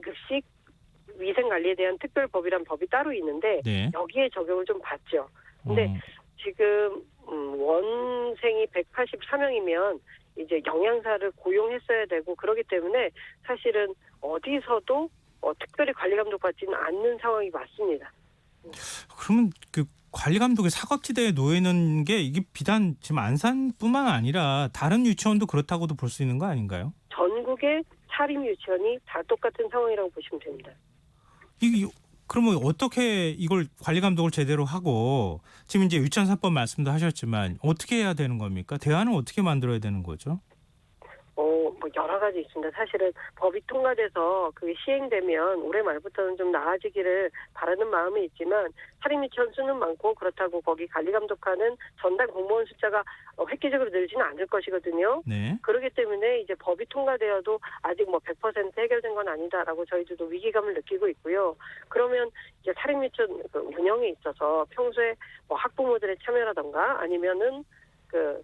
급식 위생 관리에 대한 특별법이란 법이 따로 있는데 네. 여기에 적용을 좀 받죠. 근데 지금 원생이 183명이면 이제 영양사를 고용했어야 되고 그러기 때문에 사실은 어디서도 특별히 관리 감독받지는 않는 상황이 맞습니다. 그러면 그 관리 감독의 사각지대에 놓이는 게 이게 비단 지금 안산뿐만 아니라 다른 유치원도 그렇다고도 볼 수 있는 거 아닌가요? 전국의 사립 유치원이 다 똑같은 상황이라고 보시면 됩니다. 그러면 어떻게 이걸 관리 감독을 제대로 하고 지금 이제 유치원 3법 말씀도 하셨지만 어떻게 해야 되는 겁니까? 대안은 어떻게 만들어야 되는 거죠? 뭐 여러 가지 있습니다. 사실은 법이 통과돼서 그게 시행되면 올해 말부터는 좀 나아지기를 바라는 마음이 있지만 사립 유치원 수는 많고 그렇다고 거기 관리 감독하는 전담 공무원 숫자가 획기적으로 늘지는 않을 것이거든요. 네. 그렇기 때문에 이제 법이 통과되어도 아직 뭐 100% 해결된 건 아니다라고 저희들도 위기감을 느끼고 있고요. 그러면 이제 사립 유치원 운영에 있어서 평소에 뭐 학부모들의 참여라던가 아니면은 그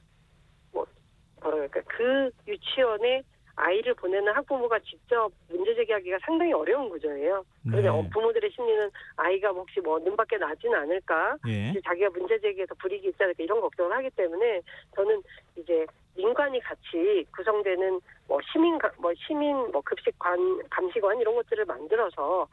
유치원에 아이를 보내는 학부모가 직접 문제 제기하기가 상당히 어려운 구조예요. 그런데 네. 부모들의 심리는 아이가 혹시 뭐 눈밖에 나지는 않을까, 예. 자기가 문제 제기해서 불이익이 있지 않을까 이런 걱정을 하기 때문에 저는 이제 민관이 같이 구성되는 시민 급식 감시관 이런 것들을 만들어서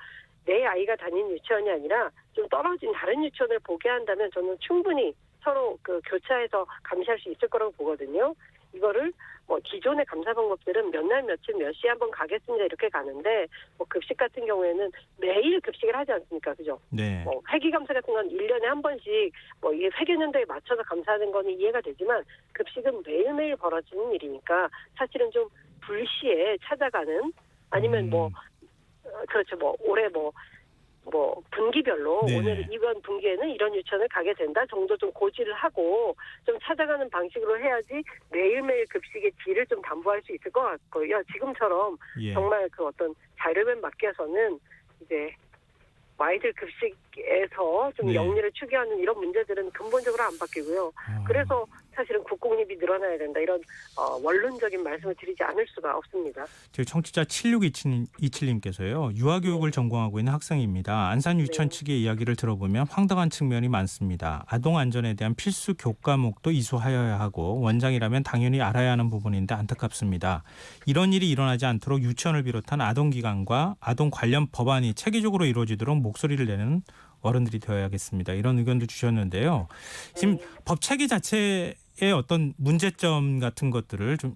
내 아이가 다니는 유치원이 아니라 좀 떨어진 다른 유치원을 보게 한다면 저는 충분히 서로 그 교차해서 감시할 수 있을 거라고 보거든요. 이거를 뭐 기존의 감사 방법들은 몇 날 며칠 몇 시에 한번 가겠습니다 이렇게 가는데 뭐 급식 같은 경우에는 매일 급식을 하지 않습니까? 그죠? 네. 뭐 회계 감사 같은 건 1년에 한 번씩 뭐 이게 회계 년도에 맞춰서 감사하는 거는 이해가 되지만 급식은 매일매일 벌어지는 일이니까 사실은 좀 불시에 찾아가는 아니면 뭐 그렇죠. 뭐 올해 뭐 분기별로 네네. 오늘 이번 분기에는 이런 유치원을 가게 된다 정도 좀 고지를 하고 좀 찾아가는 방식으로 해야지 매일매일 급식의 질을 좀 담보할 수 있을 것 같고요. 지금처럼 예. 정말 그 어떤 자료에 맡겨서는 이제 아이들 급식에서 좀 네. 영리를 추구하는 이런 문제들은 근본적으로 안 바뀌고요. 그래서 사실은 국공립이 늘어나야 된다 이런 원론적인 말씀을 드리지 않을 수가 없습니다. 저희 청취자 7627님께서요. 유아교육을 전공하고 있는 학생입니다. 안산 유치원 네. 측의 이야기를 들어보면 황당한 측면이 많습니다. 아동 안전에 대한 필수 교과목도 이수하여야 하고 원장이라면 당연히 알아야 하는 부분인데 안타깝습니다. 이런 일이 일어나지 않도록 유치원을 비롯한 아동기관과 아동 관련 법안이 체계적으로 이루어지도록 목소리를 내는 어른들이 되어야겠습니다. 이런 의견도 주셨는데요. 지금 법 체계 자체의 어떤 문제점 같은 것들을 좀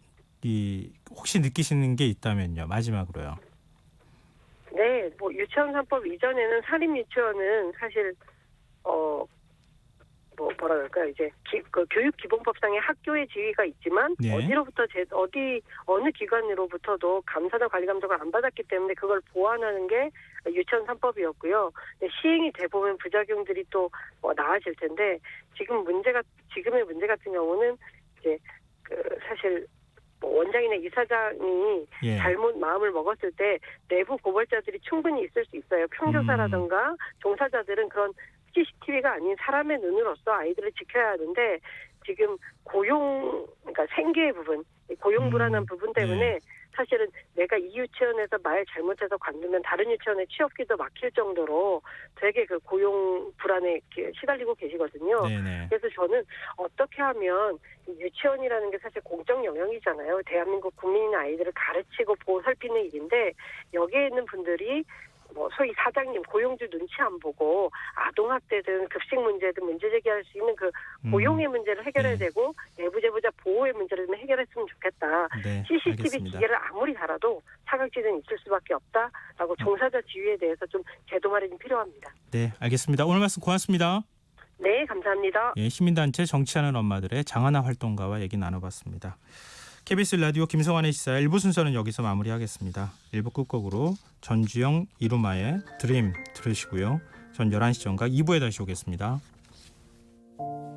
혹시 느끼시는 게 있다면요. 마지막으로요. 네, 뭐 유치원 3법 이전에는 사립 유치원은 사실 뭐라 그럴까요? 이제 그 교육기본법상의 학교의 지위가 있지만 네. 어느 기관으로부터도 감사나 관리 감독을 안 받았기 때문에 그걸 보완하는 게 유치원 3법이었고요. 시행이 돼 보면 부작용들이 또 나아질 텐데 지금의 문제 같은 경우는 이제 사실 뭐 원장이나 이사장이 예. 잘못 마음을 먹었을 때 내부 고발자들이 충분히 있을 수 있어요. 평교사라든가 종사자들은 그런 CCTV가 아닌 사람의 눈으로서 아이들을 지켜야 하는데 지금 그러니까 생계의 부분, 고용 불안한 부분 때문에 네. 사실은 내가 이 유치원에서 말 잘못해서 관두면 다른 유치원의 취업기도 막힐 정도로 되게 그 고용 불안에 시달리고 계시거든요. 네네. 그래서 저는 어떻게 하면 유치원이라는 게 사실 공적 영역이잖아요. 대한민국 국민이나 아이들을 가르치고 보살피는 일인데 여기에 있는 분들이 뭐 소위 사장님 고용주 눈치 안 보고 아동학대든 급식 문제든 문제 제기할 수 있는 그 고용의 문제를 해결해야 네. 되고 내부 제보자 보호의 문제를 좀 해결했으면 좋겠다. 네, CCTV 알겠습니다. 기계를 아무리 달아도 사각지대는 있을 수밖에 없다라고 종사자 지위에 대해서 좀 제도 마련이 필요합니다. 네, 알겠습니다. 오늘 말씀 고맙습니다. 네, 감사합니다. 예, 시민단체 정치하는 엄마들의 장하나 활동가와 얘기 나눠봤습니다. KBS 라디오 김성환의 시사 1부 순서는 여기서 마무리하겠습니다. 1부 끝곡으로 전주영 이루마의 드림 들으시고요. 전 11시 전과 2부에 다시 오겠습니다.